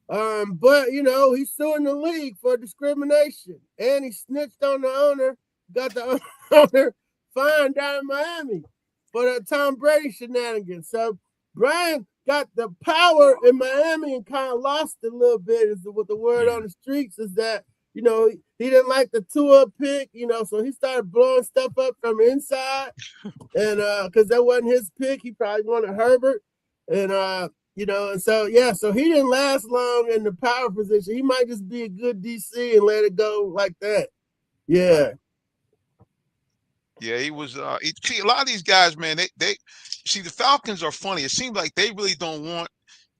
But he's suing the league for discrimination, and he snitched on the owner. Got the owner fined down in Miami for the Tom Brady shenanigans. So Brian got the power in Miami and kind of lost it a little bit. Is what the word on the streets is that he didn't like the Tua pick, so he started blowing stuff up from the inside, and because that wasn't his pick, he probably wanted Herbert, and so he didn't last long in the power position. He might just be a good DC and let it go like that. Yeah. Yeah, he was. See, a lot of these guys, man, they see the Falcons are funny. It seems like they really don't want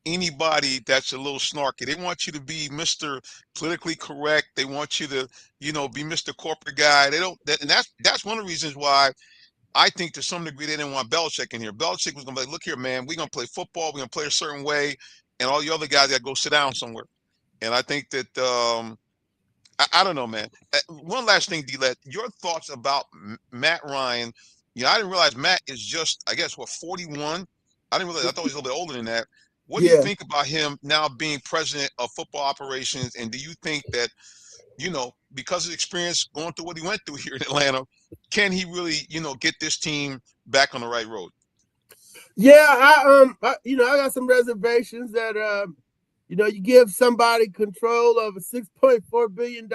anybody that's a little snarky. They want you to be Mr. Politically correct. They want you to, be Mr. Corporate guy. They don't. And that's one of the reasons why I think to some degree they didn't want Belichick in here. Belichick was going to be like, look here, man, we're going to play football. We're going to play a certain way. And all the other guys got to go sit down somewhere. And I think that, I don't know, man. One last thing, D-Let, your thoughts about Matt Ryan. I didn't realize Matt is just, I guess, 41? I didn't realize. I thought he was a little bit older than that. What do you think about him now being president of football operations? And do you think that, because of experience going through what he went through here in Atlanta, can he really, get this team back on the right road? Yeah, I got some reservations that, you give somebody control of a $6.4 billion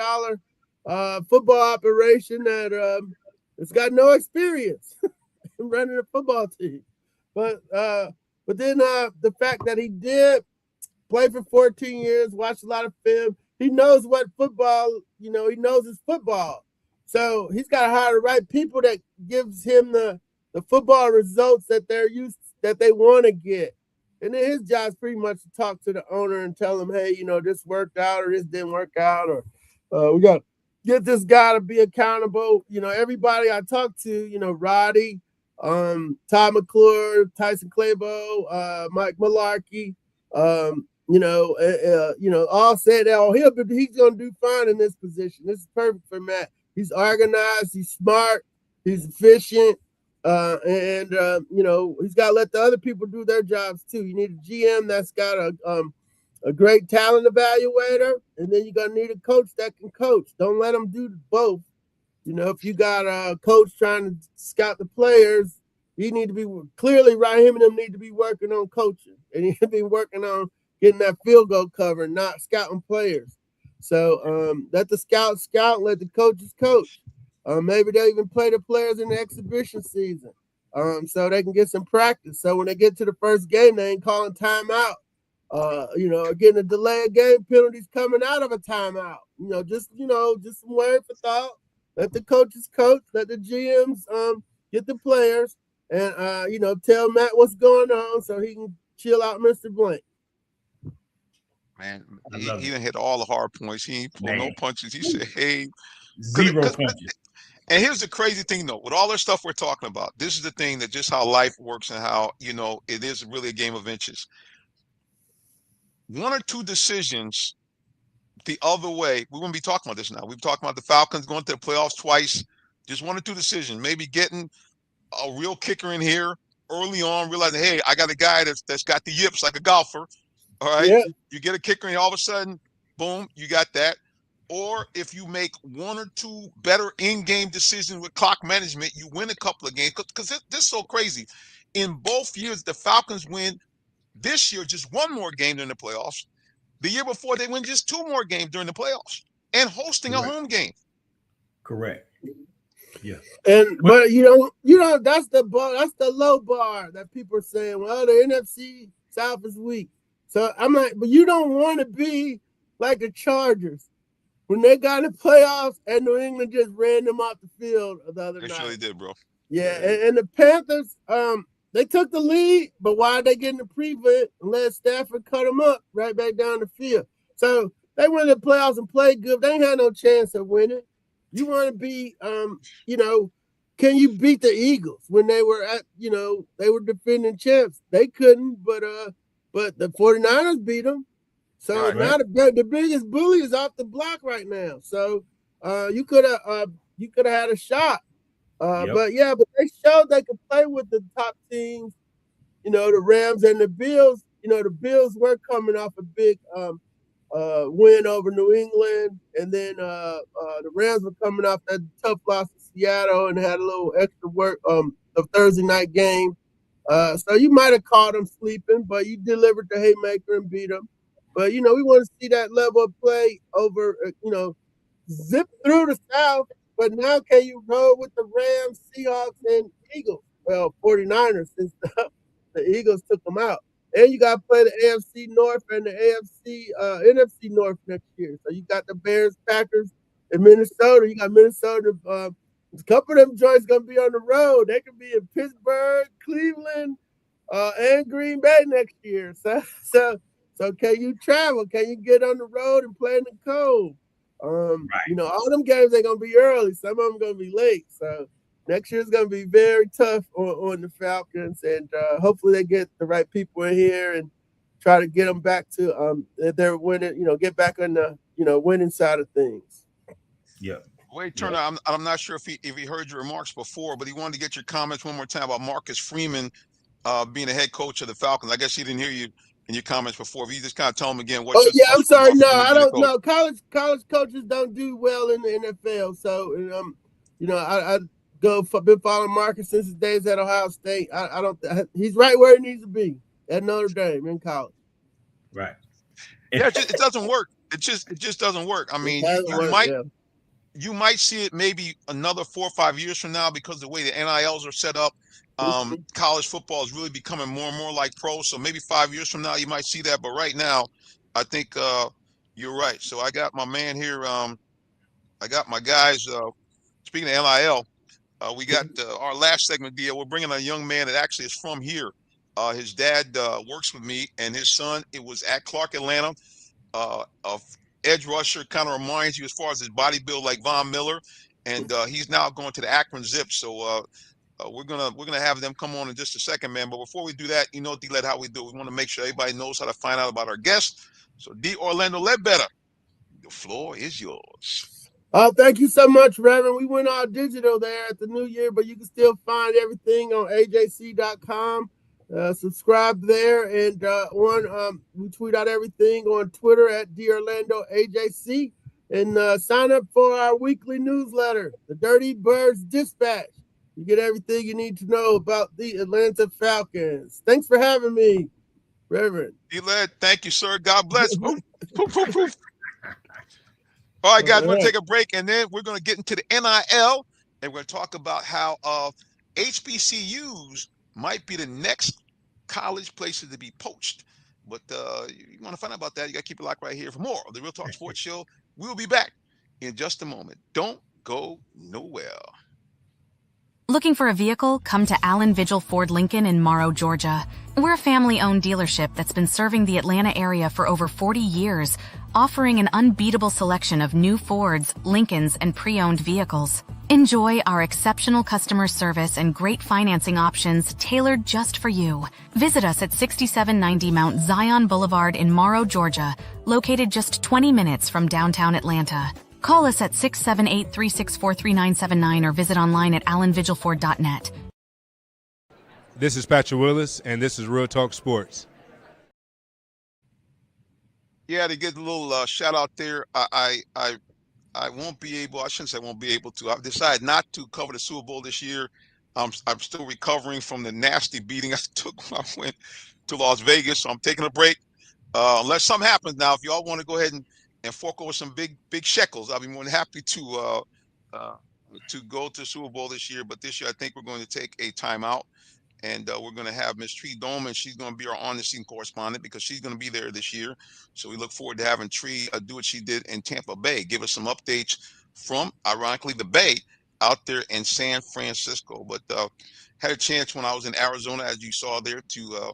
football operation that it's got no experience in running a football team. But then the fact that he did play for 14 years, watch a lot of film, he knows what football, he knows his football. So he's got to hire the right people that gives him the football results that they want to get. And then his job's pretty much to talk to the owner and tell him, hey, this worked out or this didn't work out, or we got to get this guy to be accountable. Everybody I talked to, Roddy, Todd McClure, Tyson Clabo, Mike Mularkey, all said that he's going to do fine in this position. This is perfect for Matt. He's organized, he's smart, he's efficient. He's got to let the other people do their jobs too. You need a GM that's got a great talent evaluator, and then you're going to need a coach that can coach. Don't let them do both. If you got a coach trying to scout the players, you need to be clearly Raheem and them need to be working on coaching and he's been working on getting that field goal cover, not scouting players. So let the scouts scout, let the coaches coach. Maybe they'll even play the players in the exhibition season, so they can get some practice. So when they get to the first game, they ain't calling timeout. Getting a delay of game penalties coming out of a timeout. Just some word for thought. Let the coaches coach. Let the GMs get the players, and tell Matt what's going on so he can chill out, Mr. Blank. Man, he done hit all the hard points. He ain't pulled no punches. He said, "Hey, zero punches." And here's the crazy thing, though, with all the stuff we're talking about, this is the thing that just how life works and how it is really a game of inches. One or two decisions the other way, we wouldn't be talking about this now. We've talked about the Falcons going to the playoffs twice. Just one or two decisions, maybe getting a real kicker in here early on, realizing, hey, I got a guy that's got the yips like a golfer. All right. Yeah. You get a kicker and all of a sudden, boom, you got that. Or if you make one or two better in-game decisions with clock management, you win a couple of games. Because this is so crazy. In both years, the Falcons win this year just one more game during the playoffs. The year before, they win just two more games during the playoffs and hosting a home game. Correct. Yeah. But that's the bar, that's the low bar that people are saying, well, the NFC South is weak. So I'm like, but you don't want to be like the Chargers when they got in the playoffs and New England just ran them off the field the other night. They surely did, bro. Yeah, and the Panthers, they took the lead, but why are they getting the prevent and let Stafford cut them up right back down the field? So they went to the playoffs and played good. They ain't had no chance of winning. You want to be, can you beat the Eagles when they were they were defending champs? They couldn't, but the 49ers beat them. So now the biggest bully is off the block right now. So you could have had a shot. But they showed they could play with the top teams, the Rams and the Bills. The Bills were coming off a big win over New England, and then the Rams were coming off that tough loss to Seattle and had a little extra work the Thursday night game. So you might have caught them sleeping, but you delivered the haymaker and beat them. But we want to see that level of play over, zip through the South. But now can you roll with the Rams, Seahawks, and Eagles? Well, 49ers, since the Eagles took them out. And you got to play the AFC North and the NFC North next year. So you got the Bears, Packers, and Minnesota. You got Minnesota. A couple of them joints going to be on the road. They could be in Pittsburgh, Cleveland, and Green Bay next year. So can you travel? Can you get on the road and play in the cold? All them games ain't gonna be early. Some of them gonna be late. So next year's gonna be very tough on the Falcons, and hopefully they get the right people in here and try to get them back to they're winning. Get back on the winning side of things. Yeah. Wait, Turner, I'm not sure if he heard your remarks before, but he wanted to get your comments one more time about Marcus Freeman being the head coach of the Falcons. I guess he didn't hear you in your comments before. If you just kind of tell him again what. I'm sorry. No, I don't know. College coaches don't do well in the NFL. So, I been following Marcus since his days at Ohio State. I don't. He's right where he needs to be at Notre Dame in college. Right. Yeah, it doesn't work. It just doesn't work. I mean, you might see it maybe another 4 or 5 years from now because the way the NILs are set up. College football is really becoming more and more like pro. So maybe 5 years from now, you might see that. But right now, I think you're right. So I got my man here. I got my guys. Speaking of NIL, we got our last segment deal. We're bringing a young man that actually is from here. His dad works with me, and his son, it was at Clark Atlanta. Edge rusher, kind of reminds you as far as his body build like Von Miller. And he's now going to the Akron Zips. So we're gonna have them come on in just a second, man. But before we do that, D-Led, how we do. We want to make sure everybody knows how to find out about our guests. So D. Orlando Ledbetter, the floor is yours. Thank you so much, Reverend. We went all digital there at the new year, but you can still find everything on ajc.com. Subscribe there, and we tweet out everything on Twitter at DOrlandoAJC, and sign up for our weekly newsletter, the Dirty Birds Dispatch. You get everything you need to know about the Atlanta Falcons. Thanks for having me. Reverend. D-Led, thank you, sir. God bless. Poof, poof, poof, poof. All right, guys, we're going to take a break, and then we're going to get into the NIL, and we're going to talk about how HBCUs might be the next college places to be poached. But you want to find out about that, you got to keep it locked right here for more of the Real Talk Sports Show. We'll be back in just a moment. Don't go nowhere. Looking for a vehicle? Come to Allen Vigil Ford Lincoln in Morrow, Georgia. We're a family-owned dealership that's been serving the Atlanta area for over 40 years, offering an unbeatable selection of new Fords, Lincolns, and pre-owned vehicles. Enjoy our exceptional customer service and great financing options tailored just for you. Visit us at 6790 Mount Zion Boulevard in Morrow, Georgia, located just 20 minutes from downtown Atlanta. Call us at 678-364-3979 or visit online at allenvigilford.net. This is Patrick Willis, and this is Real Talk Sports. Yeah, to get a little shout out there, I won't be able, I shouldn't say I won't be able to. I've decided not to cover the Super Bowl this year. I'm still recovering from the nasty beating I took when I went to Las Vegas, so I'm taking a break. Unless something happens now, if y'all want to go ahead and fork over some big shekels, I'll be more than happy to go to Super Bowl this year. But this year, I think we're going to take a timeout, and we're going to have Miss Tree Dome, and she's going to be our on-the-scene correspondent because she's going to be there this year. So we look forward to having Tree do what she did in Tampa Bay, give us some updates from, ironically, the Bay out there in San Francisco. But had a chance when I was in Arizona, as you saw there, to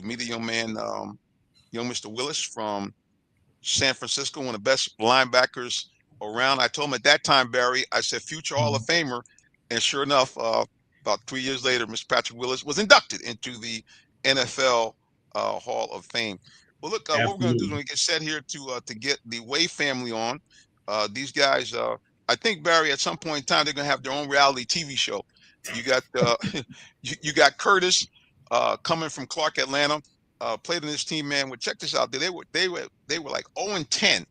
meet a young man, young Mr. Willis from San Francisco, one of the best linebackers around. I told him at that time, Barry, I said, future Hall of Famer. And sure enough, about 3 years later, Mr. Patrick Willis was inducted into the NFL Hall of Fame. Well, look, what we're going to do is when we get set here to get the Way family on, these guys, I think, Barry, at some point in time, they're going to have their own reality TV show. You got you got Curtis coming from Clark, Atlanta. Played on this team, man. Well, check this out. They were like 0-10.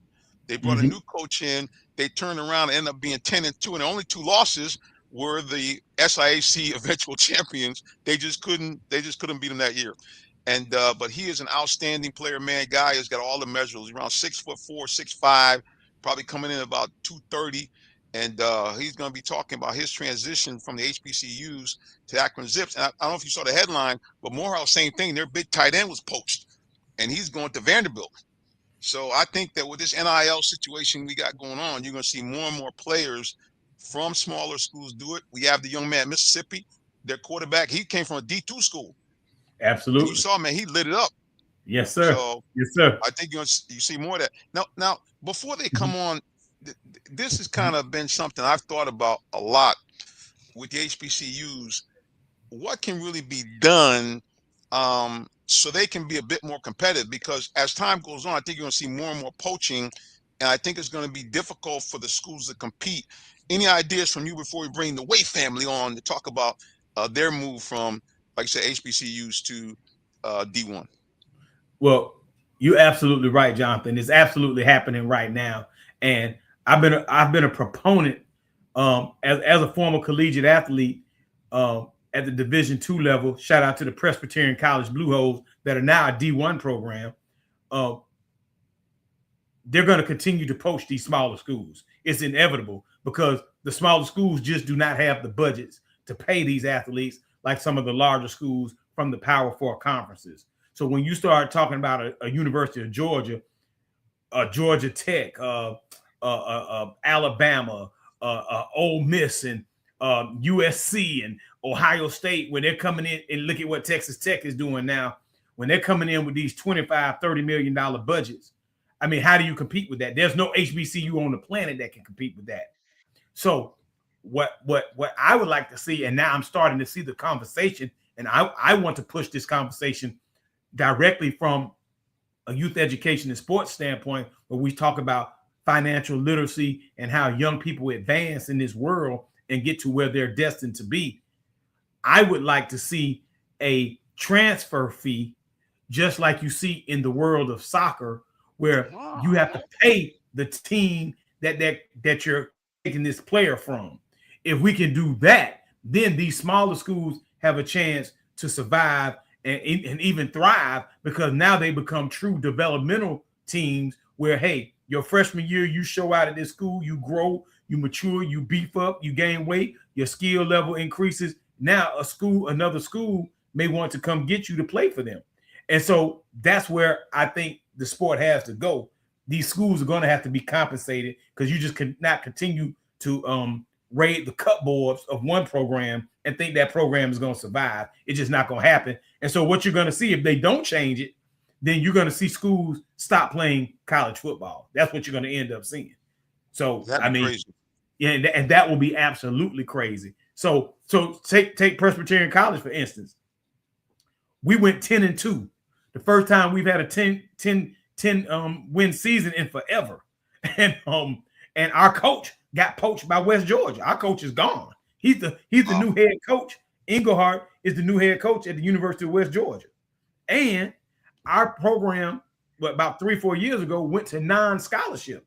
They brought a new coach in. They turned around and ended up being 10-2, and the only 2 losses were the SIAC eventual champions. They just couldn't beat them that year. And but he is an outstanding player, man. Guy has got all the measurables. He's around 6'4", 6'5", probably coming in about 230. And he's going to be talking about his transition from the HBCUs to Akron Zips. And I don't know if you saw the headline, but Morehouse, same thing. Their big tight end was poached, and he's going to Vanderbilt. So I think that with this NIL situation we got going on, you're going to see more and more players from smaller schools do it. We have the young man, Mississippi, their quarterback. He came from a D2 school. Absolutely. And you saw, man, he lit it up. Yes, sir. So yes, sir. I think you see more of that. Now, before they come on, this has kind of been something I've thought about a lot with the HBCUs. What can really be done so they can be a bit more competitive? Because as time goes on, I think you're going to see more and more poaching, and I think it's going to be difficult for the schools to compete. Any ideas from you before we bring the Way family on to talk about their move from, like I said, HBCUs to D1? Well, you're absolutely right, Jonathan. It's absolutely happening right now, and I've been a proponent as a former collegiate athlete at the Division II level. Shout out to the Presbyterian College Blue Holes that are now a D1 program. They're going to continue to poach these smaller schools. It's inevitable because the smaller schools just do not have the budgets to pay these athletes like some of the larger schools from the Power 4 conferences. So when you start talking about a University of Georgia, Georgia Tech, Alabama, Ole Miss, and USC, and Ohio State, when they're coming in, and look at what Texas Tech is doing now, when they're coming in with these $25-30 million budgets. I mean, how do you compete with that? There's no HBCU on the planet that can compete with that. So what I would like to see, and now I'm starting to see the conversation, and I want to push this conversation directly from a youth education and sports standpoint, where we talk about financial literacy and how young people advance in this world and get to where they're destined to be. I would like to see a transfer fee, just like you see in the world of soccer, where you have to pay the team that you're taking this player from. If we can do that, then these smaller schools have a chance to survive and even thrive, because now they become true developmental teams where, hey, your freshman year, you show out at this school, you grow, you mature, you beef up, you gain weight, your skill level increases. Now another school may want to come get you to play for them. And so that's where I think the sport has to go. These schools are going to have to be compensated, because you just cannot continue to raid the cupboards of one program and think that program is going to survive. It's just not going to happen. And so what you're going to see, if they don't change it, then you're going to see schools stop playing college football. That's what you're going to end up seeing. So, I mean, crazy. Yeah, and that will be absolutely crazy. So take Presbyterian College, for instance. We went 10-2. The first time we've had a 10 win season in forever. And our coach got poached by West Georgia. Our coach is gone. He's the new head coach. Engelhardt is the new head coach at the University of West Georgia. And our program, about 3-4 years ago, went to non-scholarship.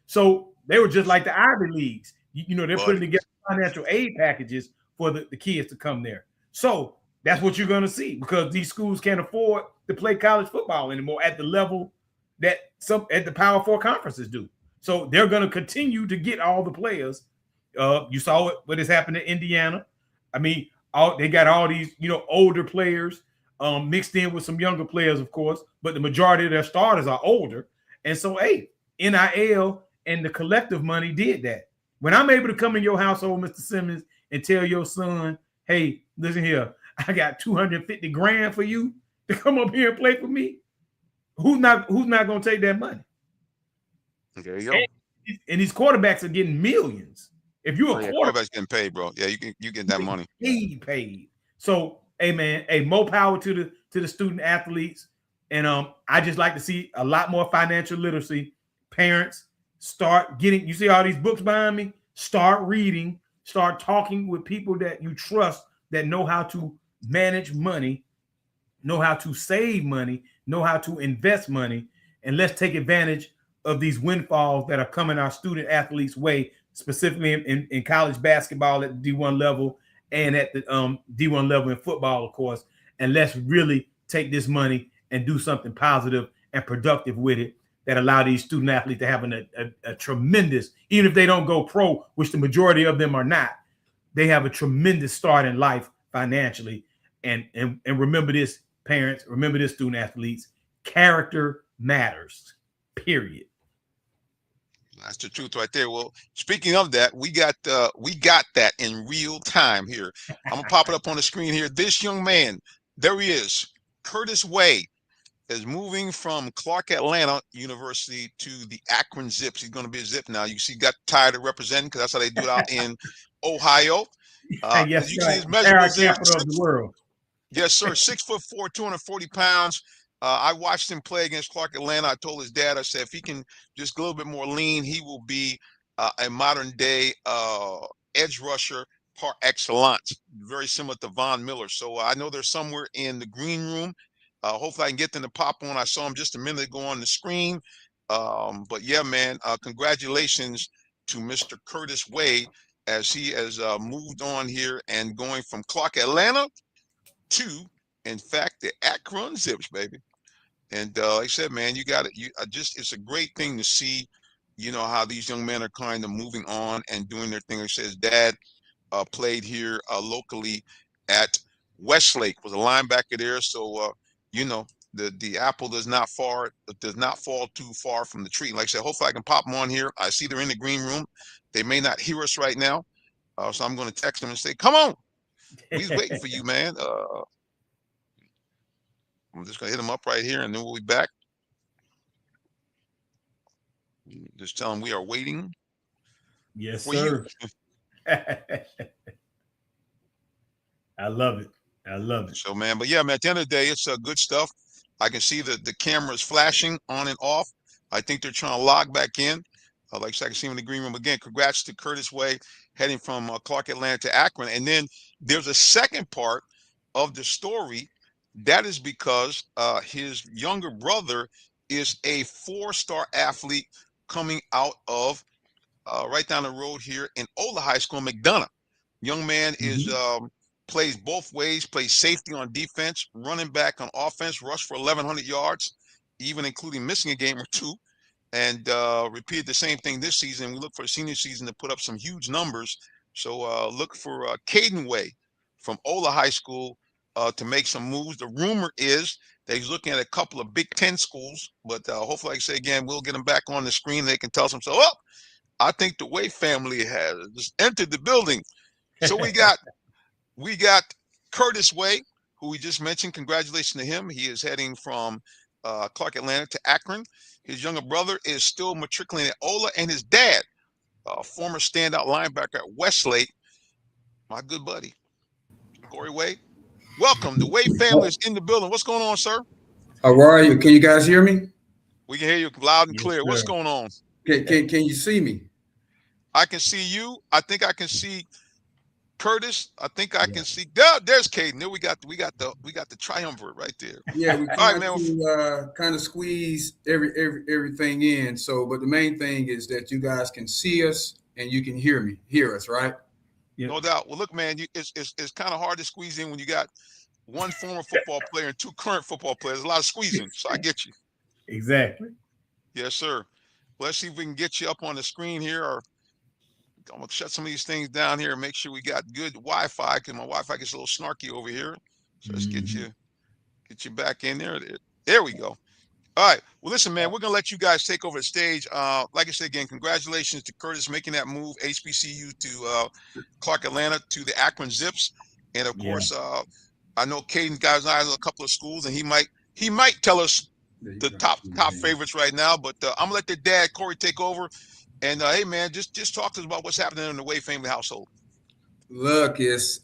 So they were just like the Ivy Leagues. They're putting together financial aid packages for the kids to come there. So that's what you're going to see, because these schools can't afford to play college football anymore at the level that at the Power 4 conferences do. So they're going to continue to get all the players. You saw what has happened in Indiana. I mean, they got all these, older players mixed in with some younger players, of course, but the majority of their starters are older. And so, hey, NIL and the collective money did that. When I'm able to come in your household, Mr. Simmons, and tell your son, hey, listen here, I got $250,000 for you to come up here and play for me, who's not going to take that money? There you go. And these quarterbacks are getting millions. If you're a quarterback's getting paid, bro. Yeah, you get that money. Paid. So, hey man, more power to the student athletes. And I just like to see a lot more financial literacy. Parents start getting, you see all these books behind me? Start reading, start talking with people that you trust, that know how to manage money, know how to save money, know how to invest money, and let's take advantage of these windfalls that are coming our student athletes' way, specifically in college basketball at the D1 level and at the D1 level in football, of course. And let's really take this money and do something positive and productive with it that allow these student athletes to have a tremendous, even if they don't go pro, which the majority of them are not, they have a tremendous start in life financially. And remember this, parents, remember this, student athletes, character matters, period. That's the truth right there. Well, speaking of that, we got that in real time here. I'm gonna pop it up on the screen here. This young man, there he is, Curtis Way, is moving from Clark Atlanta University to the Akron Zips. He's going to be a Zip now. You see, he got tired of representing, because that's how they do it out in Ohio. Yes, you see his measurables there. Capital of the world. Yes, sir. 6'4", 240 pounds. I watched him play against Clark Atlanta. I told his dad, I said, if he can just a little bit more lean, he will be a modern day edge rusher par excellence, very similar to Von Miller. So I know they're somewhere in the green room. Hopefully I can get them to pop on. I saw him just a minute ago on the screen. But yeah, man, congratulations to Mr. Curtis Way, as he has moved on here and going from Clark Atlanta to, in fact, the Akron Zips, baby. And like I said, man, you got it. It's a great thing to see, how these young men are kind of moving on and doing their thing. Like I said, his dad played here locally at Westlake, was a linebacker there. So, the apple does not fall too far from the tree. Like I said, hopefully I can pop them on here. I see they're in the green room. They may not hear us right now. So I'm going to text them and say, come on. We's waiting for you, man. I'm just going to hit them up right here, and then we'll be back. Just tell them we are waiting. Yes, sir. I love it. So, man, but yeah, man, at the end of the day, it's good stuff. I can see the cameras flashing on and off. I think they're trying to log back in. Like I said, I can see him in the green room again. Congrats to Curtis Way, heading from Clark Atlanta to Akron. And then there's a second part of the story. That is because his younger brother is a 4-star athlete coming out of right down the road here in Ola High School, McDonough. Young man is plays both ways, plays safety on defense, running back on offense, rushed for 1,100 yards, even including missing a game or two, and repeated the same thing this season. We look for the senior season to put up some huge numbers. So look for Caden Way from Ola High School to make some moves. The rumor is that he's looking at a couple of Big Ten schools, but hopefully, like I say again, we'll get him back on the screen. They can tell us, so, oh, I think the Way family has just entered the building. So we got Curtis Way, who we just mentioned. Congratulations to him. He is heading from Clark Atlanta to Akron. His younger brother is still matriculating at Ola, and his dad, former standout linebacker at Westlake, my good buddy, Corey Way. Welcome. The Way family is in the building. What's going on, sir? How are you? Can you guys hear me? We can hear you loud and clear. What's going on? Can you see me? I can see you. I think I can see Curtis. I think I can see. There's Caden. There we got the triumvirate right there. Yeah, we trying to kind of squeeze everything in. So, but the main thing is that you guys can see us and you can hear us, right? Yeah. No doubt. Well, look, man, it's kind of hard to squeeze in when you got one former football player and two current football players. A lot of squeezing. So I get you. Exactly. Yes, sir. Well, let's see if we can get you up on the screen here, or I'm gonna shut some of these things down here and make sure we got good Wi-Fi, because my Wi-Fi gets a little snarky over here. So let's get you back in there. There we go. All right. Well, listen, man, we're gonna let you guys take over the stage. Like I said again, congratulations to Curtis making that move, HBCU to Clark Atlanta to the Akron Zips, and of course, I know Caden guys and I have a couple of schools, and he might tell us the top favorites right now. But I'm gonna let their dad Corey take over. And hey, man, just talk to us about what's happening in the Way family household. Look, it's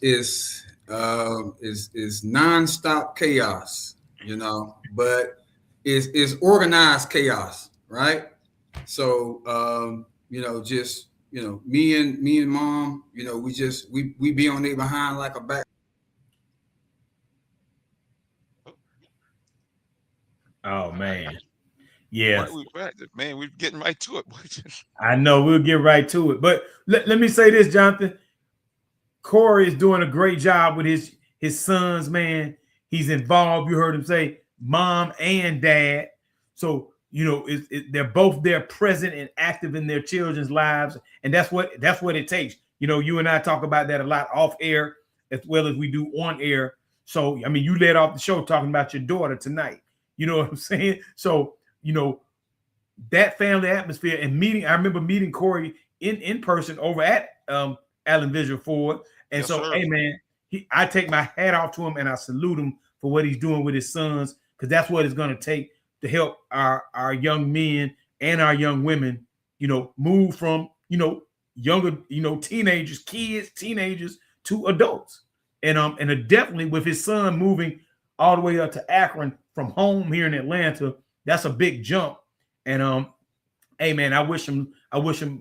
nonstop chaos, but it's organized chaos, right? So me and mom, we be on their behind like a back. Oh man. Yeah, man, we're getting right to it. I know we'll get right to it, but let me say this, Jonathan. Corey is doing a great job with his sons, man. He's involved. You heard him say mom and dad. So they're both there, present and active in their children's lives, and that's what it takes. You and I talk about that a lot off air as well as we do on air. So I mean, you led off the show talking about your daughter tonight. You know what I'm saying? So. That family atmosphere and meeting. I remember meeting Corey in person over at Allen Visual Ford. And yes, so, sir. Hey, man, I take my hat off to him and I salute him for what he's doing with his sons, because that's what it's going to take to help our young men and our young women, move from, younger, teenagers to adults. And definitely with his son moving all the way up to Akron from home here in Atlanta, that's a big jump. And hey man, I wish him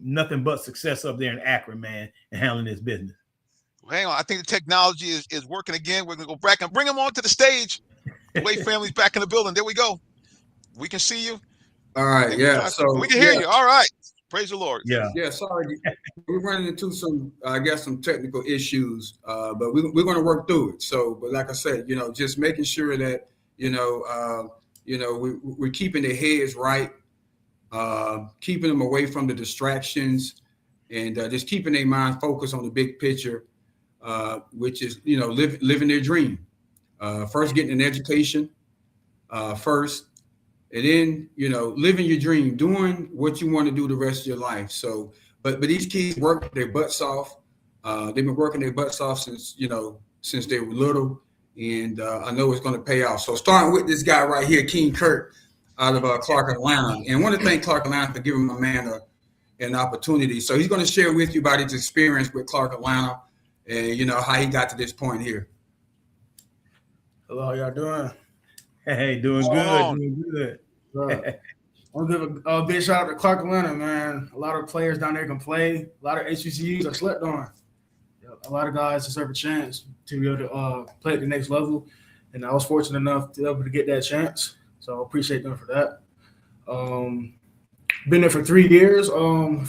nothing but success up there in Akron, man, and handling his business. Well, hang on, I think the technology is working again. We're gonna go back and bring him onto the stage. The Way family's back in the building. There we go. We can see you. All right, yeah. So we can hear you. All right. Praise the Lord. Yeah. Sorry, we're running into some technical issues, but we're going to work through it. So, but like I said, just making sure that we're keeping their heads right, keeping them away from the distractions, and just keeping their mind focused on the big picture, which is living their dream. First, getting an education, first. And then, living your dream, doing what you want to do the rest of your life. So, but these kids work their butts off. They've been working their butts off since they were little. And I know it's going to pay off. So starting with this guy right here, King Kurt, out of Clark Atlanta. And I want to thank Clark Atlanta for giving my man an opportunity. So he's going to share with you about his experience with Clark Atlanta and, how he got to this point here. Hello, how y'all doing? Hey, doing good. I'll give a big shout out to Clark Atlanta, man. A lot of players down there can play. A lot of HBCUs are slept on. A lot of guys deserve a chance to be able to play at the next level, and I was fortunate enough to be able to get that chance. So I appreciate them for that. Been there for 3 years.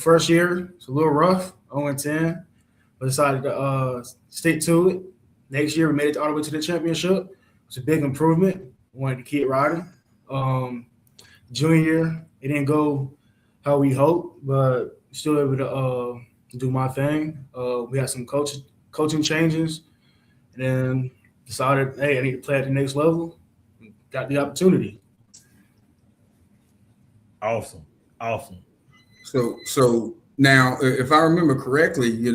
First year, it's a little rough, 0-10, but decided to stick to it. next year we made it all the way to the championship. It's a big improvement. Wanted to keep riding. Junior, it didn't go how we hoped, but still able to do my thing. We had some coaching changes, and then decided, hey, I need to play at the next level. Got the opportunity. Awesome. So now, if I remember correctly, you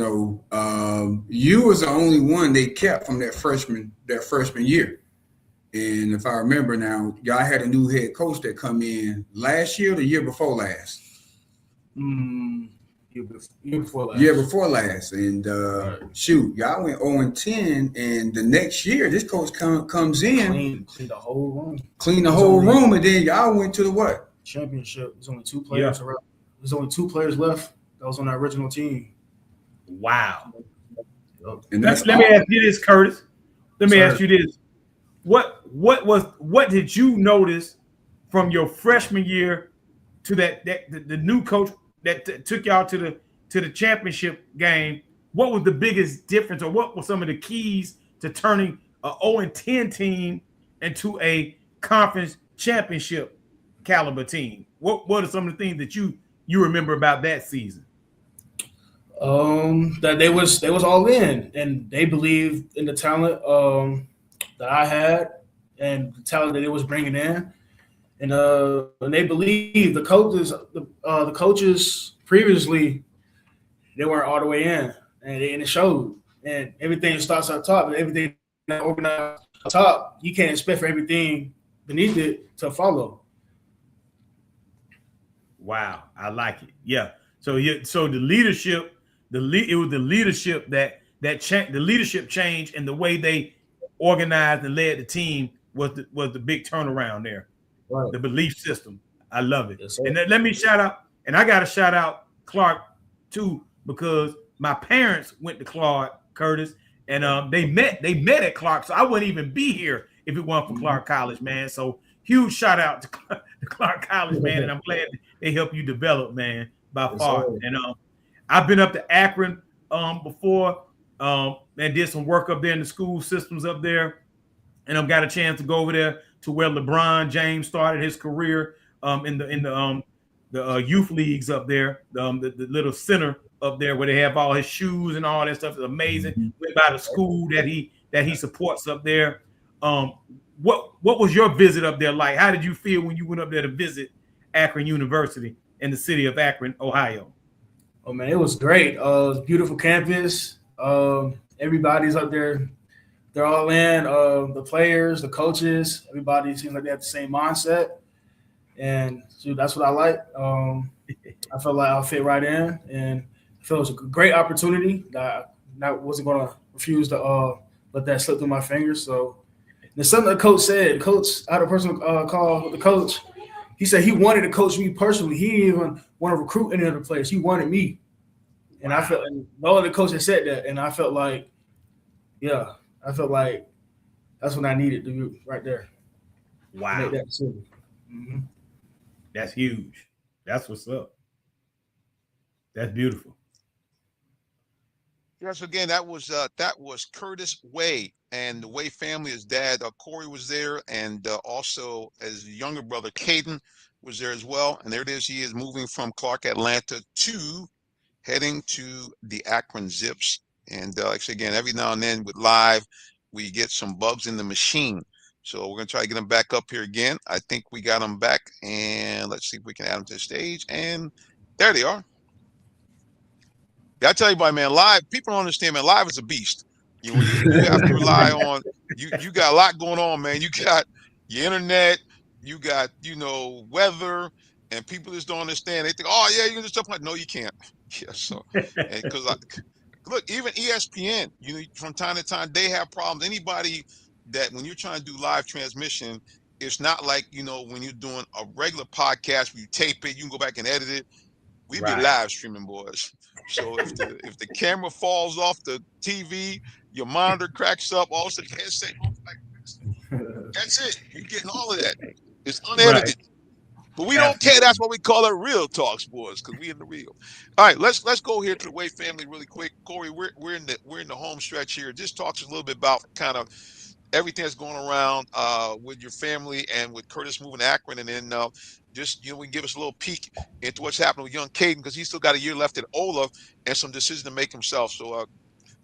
was the only one they kept from that freshman year. And if I remember now, y'all had a new head coach that come in last year or the year before last? Year before last. Year before last. And shoot, y'all went 0-10, and the next year this coach comes in, clean the whole room. And then y'all went to the what? Championship. There's only 2 players around. There's only 2 players left that was on that original team. Wow. And let me ask you this, Curtis. Let me ask you this. What did you notice from your freshman year to the new coach that took y'all to the championship game? What was the biggest difference, or what were some of the keys to turning a 0-10 team into a conference championship caliber team? What are some of the things that you remember about that season? That they was all in, and they believed in the talent that I had and the talent that it was bringing in, and they believed the coaches previously, they weren't all the way in, and it showed. And everything starts up top, and everything that organized up top, you can't expect for everything beneath it to follow. Wow, I like it. Yeah. So the leadership, it was the leadership the leadership change, and the way they organized and led the team was the big turnaround there. Right. The belief system. I love it. Yes, and let me shout out, and I got to shout out Clark too, because my parents went to Clark, Curtis, and they met at Clark, so I wouldn't even be here if it weren't for Clark College, man. So huge shout out to Clark College, man, and I'm glad they help you develop, man, by far. And I've been up to Akron before, and did some work up there in the school systems up there, and I've got a chance to go over there to where LeBron James started his career in the youth leagues up there, the little center up there where they have all his shoes and all that stuff. Is amazing. Went by the school that he supports up there. What was your visit up there like? How did you feel when you went up there to visit Akron University in the city of Akron, Ohio? Oh man, it was great. It was a beautiful campus. Everybody's up there. They're all in. The players, the coaches, everybody seems like they have the same mindset. And so that's what I like. I felt like I'll fit right in, and I felt it was a great opportunity that I wasn't going to refuse to let that slip through my fingers. So there's something the coach said. I had a personal call with the coach. He said he wanted to coach me personally. He didn't even want to recruit any other players. He wanted me. And I felt, and no other coach had said that. And I felt like, that's what I needed to do right there. Wow. Make that decision. Mm-hmm. That's huge. That's what's up. That's beautiful. Yes, again, that was Curtis Way and the Way family. His dad, Corey, was there, and also his younger brother, Caden, was there as well. And there it is. He is moving from Clark, Atlanta, to heading to the Akron Zips. And actually, again, every now and then with live, we get some bugs in the machine. So we're going to try to get them back up here again. I think we got them back, and let's see if we can add them to the stage. And there they are. Yeah, I tell you, man, live, people don't understand, man, live is a beast. You have to rely on, you got a lot going on, man. You got your internet, you got, weather, and people just don't understand. They think, oh, yeah, you can just jump on. No, you can't. Yeah, so, because look, even ESPN, from time to time, they have problems. Anybody that when you're trying to do live transmission, it's not like, when you're doing a regular podcast where you tape it, you can go back and edit it. We be live streaming, boys. So if the camera falls off the TV, your monitor cracks up, all of a sudden headset, that's it. You're getting all of that. It's unedited. But we don't care. That's why we call it Real Talk Sports, because we in the real. All right, let's go here to the Wade family really quick. Corey, we're in the home stretch here. Just talk to us a little bit about kind of everything that's going around with your family and with Curtis moving to Akron, and then just we can give us a little peek into what's happening with young Caden, because he's still got a year left at Ola and some decisions to make himself. So,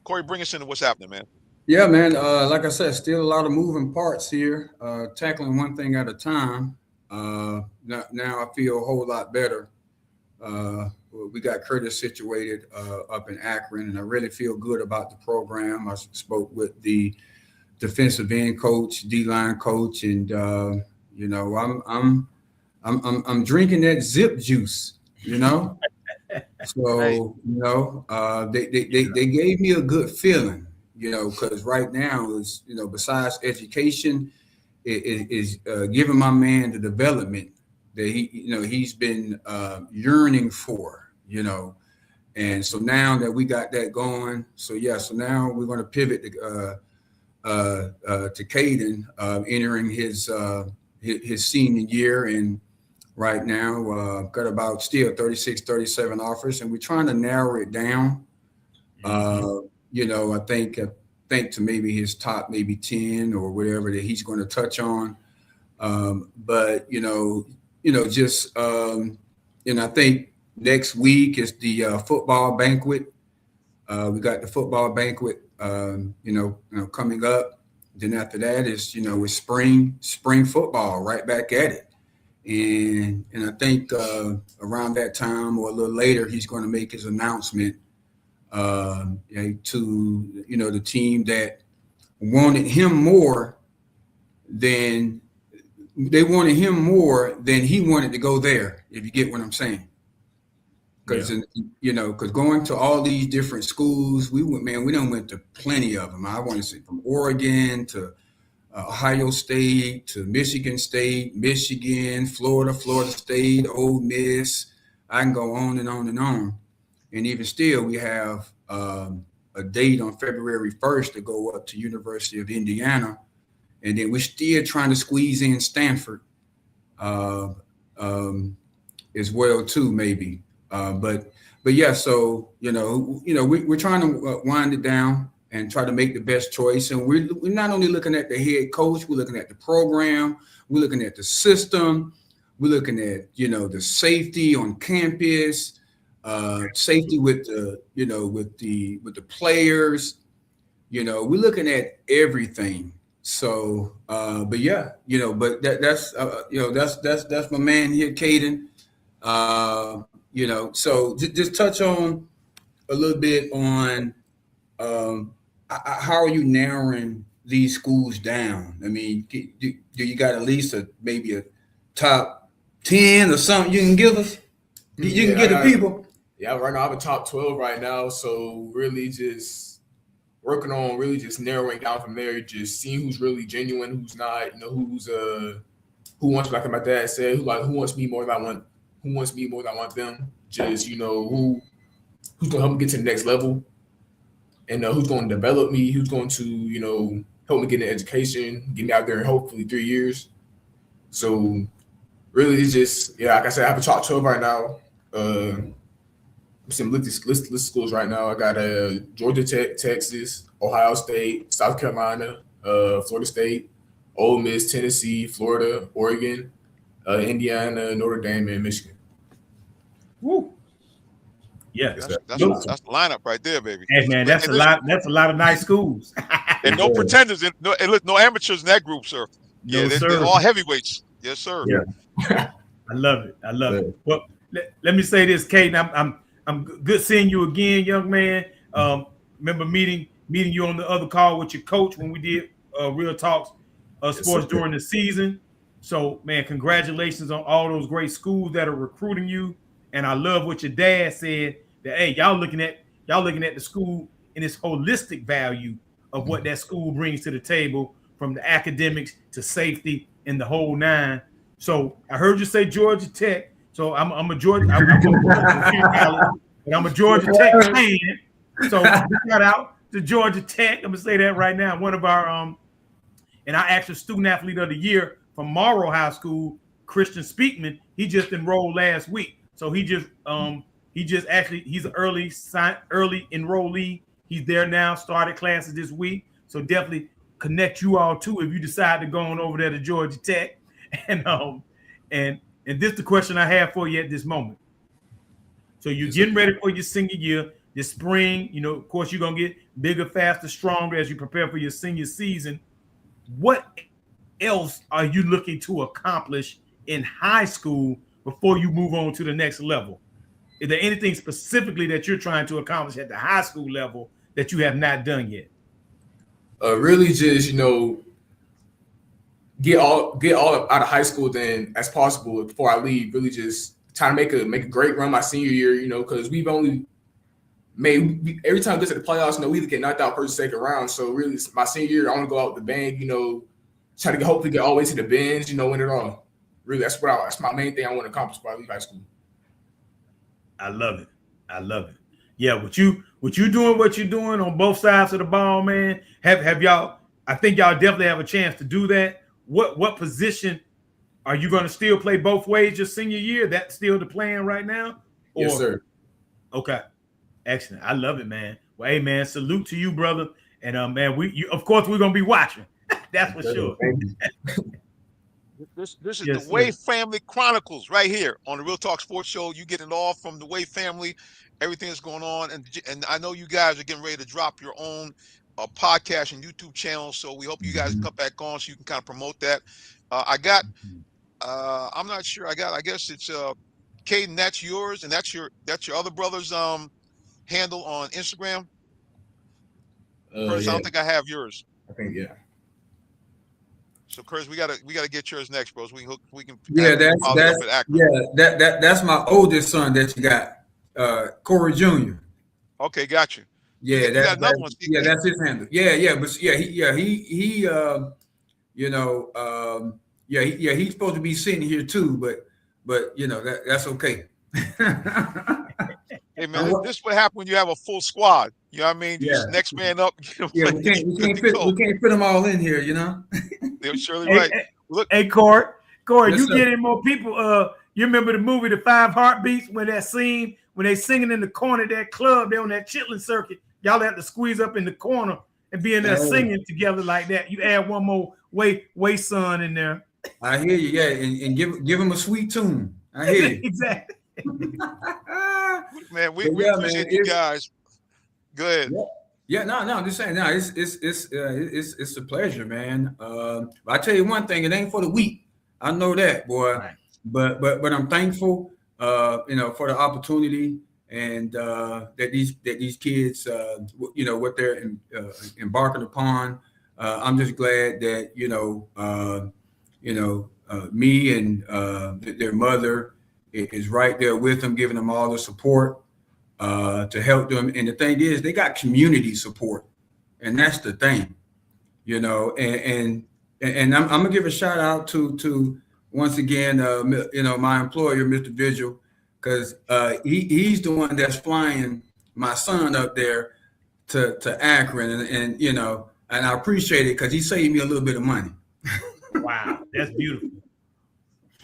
Corey, bring us into what's happening, man. Yeah, man. Like I said, still a lot of moving parts here. Tackling one thing at a time. Now I feel a whole lot better. We got Curtis situated up in Akron, and I really feel good about the program. I spoke with the defensive end coach, D-line coach, and I'm drinking that zip juice, So they gave me a good feeling, because right now is besides education, it is giving my man the development that he's been yearning for, and so now that we got that going, so now we're going to pivot to Caden entering his senior year, and right now got about still 36, 37 offers, and we're trying to narrow it down. I think to maybe his top maybe 10 or whatever that he's going to touch on. But I think next week is the football banquet. We got the football banquet, coming up. Then after that is, with spring football right back at it. And I think around that time or a little later, he's going to make his announcement to the team that wanted him more than he wanted to go there, if you get what I'm saying. Because because going to all these different schools, we done went to plenty of them. I want to say from Oregon to Ohio State to Michigan State, Michigan, Florida State, Ole Miss. I can go on and on and on. And even still, we have a date on February 1st to go up to University of Indiana. And then we're still trying to squeeze in Stanford as well too, maybe. But yeah, so we're trying to wind it down and try to make the best choice. And we're not only looking at the head coach, we're looking at the program, we're looking at the system, we're looking at the safety on campus, safety with the with the players. We're looking at everything. So, but yeah, but that's my man here, Caden. So just touch on a little bit on how are you narrowing these schools down? I mean, do you got at least maybe a top 10 or something you can give us? You can give the people. Yeah, right now I have a top 12 right now. So really just working on really just narrowing down from there, just seeing who's really genuine, who's not, who wants, like my dad said, who wants me more than I want, who wants me more than I want them. Just, who's gonna help me get to the next level, and who's going to develop me, who's going to, help me get an education, get me out there in hopefully 3 years. So really it's just, like I said, I have a top 12 right now. Some list schools right now. I got Georgia Tech, Texas, Ohio State, South Carolina, Florida State, Ole Miss, Tennessee, Florida, Oregon, Indiana, Notre Dame, and Michigan. Woo! Yeah, that's the lineup right there, baby. Hey man, that's a lot. That's a lot of nice schools. And no pretenders, no amateurs in that group, sir. Yeah, they're all heavyweights. Yes, sir. Yeah. I love it. Well, let me say this, Caden. I'm good seeing you again, young man. Remember meeting you on the other call with your coach when we did Real Talks Sports during the season. So, man, congratulations on all those great schools that are recruiting you. And I love what your dad said, that hey, y'all looking at the school in its holistic value of what that school brings to the table, from the academics to safety and the whole nine. So I heard you say Georgia Tech. So I'm a Georgia Tech fan. So shout out to Georgia Tech. I'm gonna say that right now. One of our and I actually student athlete of the year from Morrow High School Christian Speakman, he just enrolled last week. So he's an early enrollee. He's there now, started classes this week. So definitely connect you all too if you decide to go on over there to Georgia Tech. And this is the question I have for you at this moment. So you're getting ready for your senior year this spring. You know, of course, you're gonna get bigger, faster, stronger as you prepare for your senior season. What else are you looking to accomplish in high school before you move on to the next level? Is there anything specifically that you're trying to accomplish at the high school level that you have not done yet? Really just, get all out of high school then as possible before I leave. Really just trying to make a great run my senior year, because we've only made, every time we get to the playoffs, we either get knocked out first or second round. So really my senior year, I want to go out with the bang, try to hopefully get all the way to the bins, win it all. Really, that's my main thing I want to accomplish before I leave high school. I love it. Yeah, what you doing what you're doing on both sides of the ball, man. Have y'all, I think y'all definitely have a chance to do that. What position are you going to still play both ways your senior year? That's still the plan right now? Yes, sir. Okay. Excellent. I love it, man. Well, hey, man, salute to you, brother. And man, of course we're going to be watching. That's for sure. This is the Wave Family Chronicles right here on the Real Talk Sports Show. You get it all from the Wave family, everything that's going on. And I know you guys are getting ready to drop your own podcast and YouTube channel. So we hope you guys come back on so you can kind of promote that. I'm not sure. I guess it's Caden, that's yours, and that's your other brother's handle on Instagram. Curtis, I don't think I have yours. I think, yeah. So Curtis, we gotta get yours next, bros. We can. Yeah, that's my oldest son that you got, Corey Jr. Okay, got you. Yeah, that's his handle. He's supposed to be sitting here too, but that's okay. Hey man, this is what happens when you have a full squad. You know what I mean? Just next man up. We can't fit them all in here. They're surely right. Look, hey Corey, yes, you sir. getting more people. You remember the movie The Five Heartbeats when that scene when they singing in the corner of that club, they on that Chitlin circuit. Y'all have to squeeze up in the corner and be in there singing together like that. You add one more way son in there. I hear you, yeah, and give him a sweet tune. I hear you. Exactly. Man, we appreciate you guys. Go ahead. Yeah, no, I'm just saying, no, it's a pleasure, man. I tell you one thing, it ain't for the weak. I know that, boy. Right. But I'm thankful, for the opportunity and that these kids, what they're embarking upon. I'm just glad that me and their mother is right there with them, giving them all the support to help them. And the thing is, they got community support, and that's the thing, and I'm gonna give a shout out to once again, my employer, Mr. Vigil, because he's the one that's flying my son up there to Akron, and I appreciate it because he saved me a little bit of money. Wow, that's beautiful.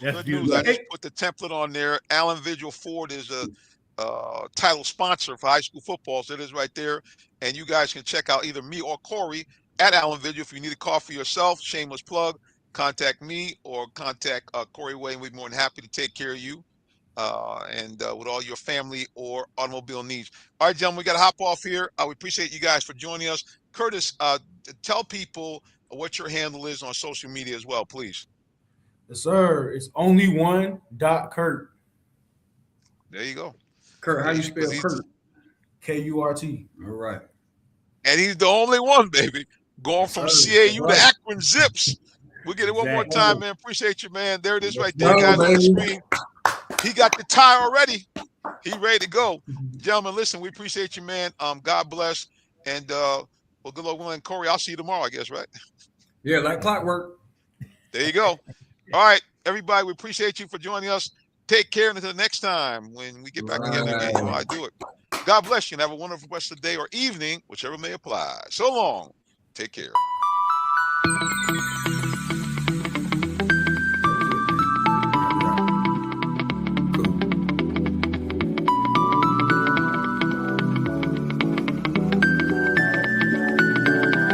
That's Good beautiful. news. I just put the template on there. Allen Vigil Ford is a title sponsor for high school football, so it is right there. And you guys can check out either me or Corey at Allen Vigil. If you need a car for yourself, shameless plug, contact me or contact Corey Way, and we'd be more than happy to take care of you and with all your family or automobile needs. All right, gentlemen, we got to hop off here. We appreciate you guys for joining us. Curtis, tell people what your handle is on social media as well, please. Yes, sir. It's only one .Kurt. There you go. Kurt, how you spell Kurt? K-U-R-T. All right. And he's the only one, baby, going from CAU to Akron Zips. We'll get it one more time, man. Appreciate you, man. There it is right there, guys, on the screen. He got the tie already. He ready to go. Gentlemen, listen, we appreciate you, man. God bless. And well, good luck, Will and Corey. I'll see you tomorrow, I guess, right? Yeah, like clockwork. There you go. All right, everybody, we appreciate you for joining us. Take care until the next time when we get back together again. You know how I do it. God bless you and have a wonderful rest of the day or evening, whichever may apply. So long. Take care.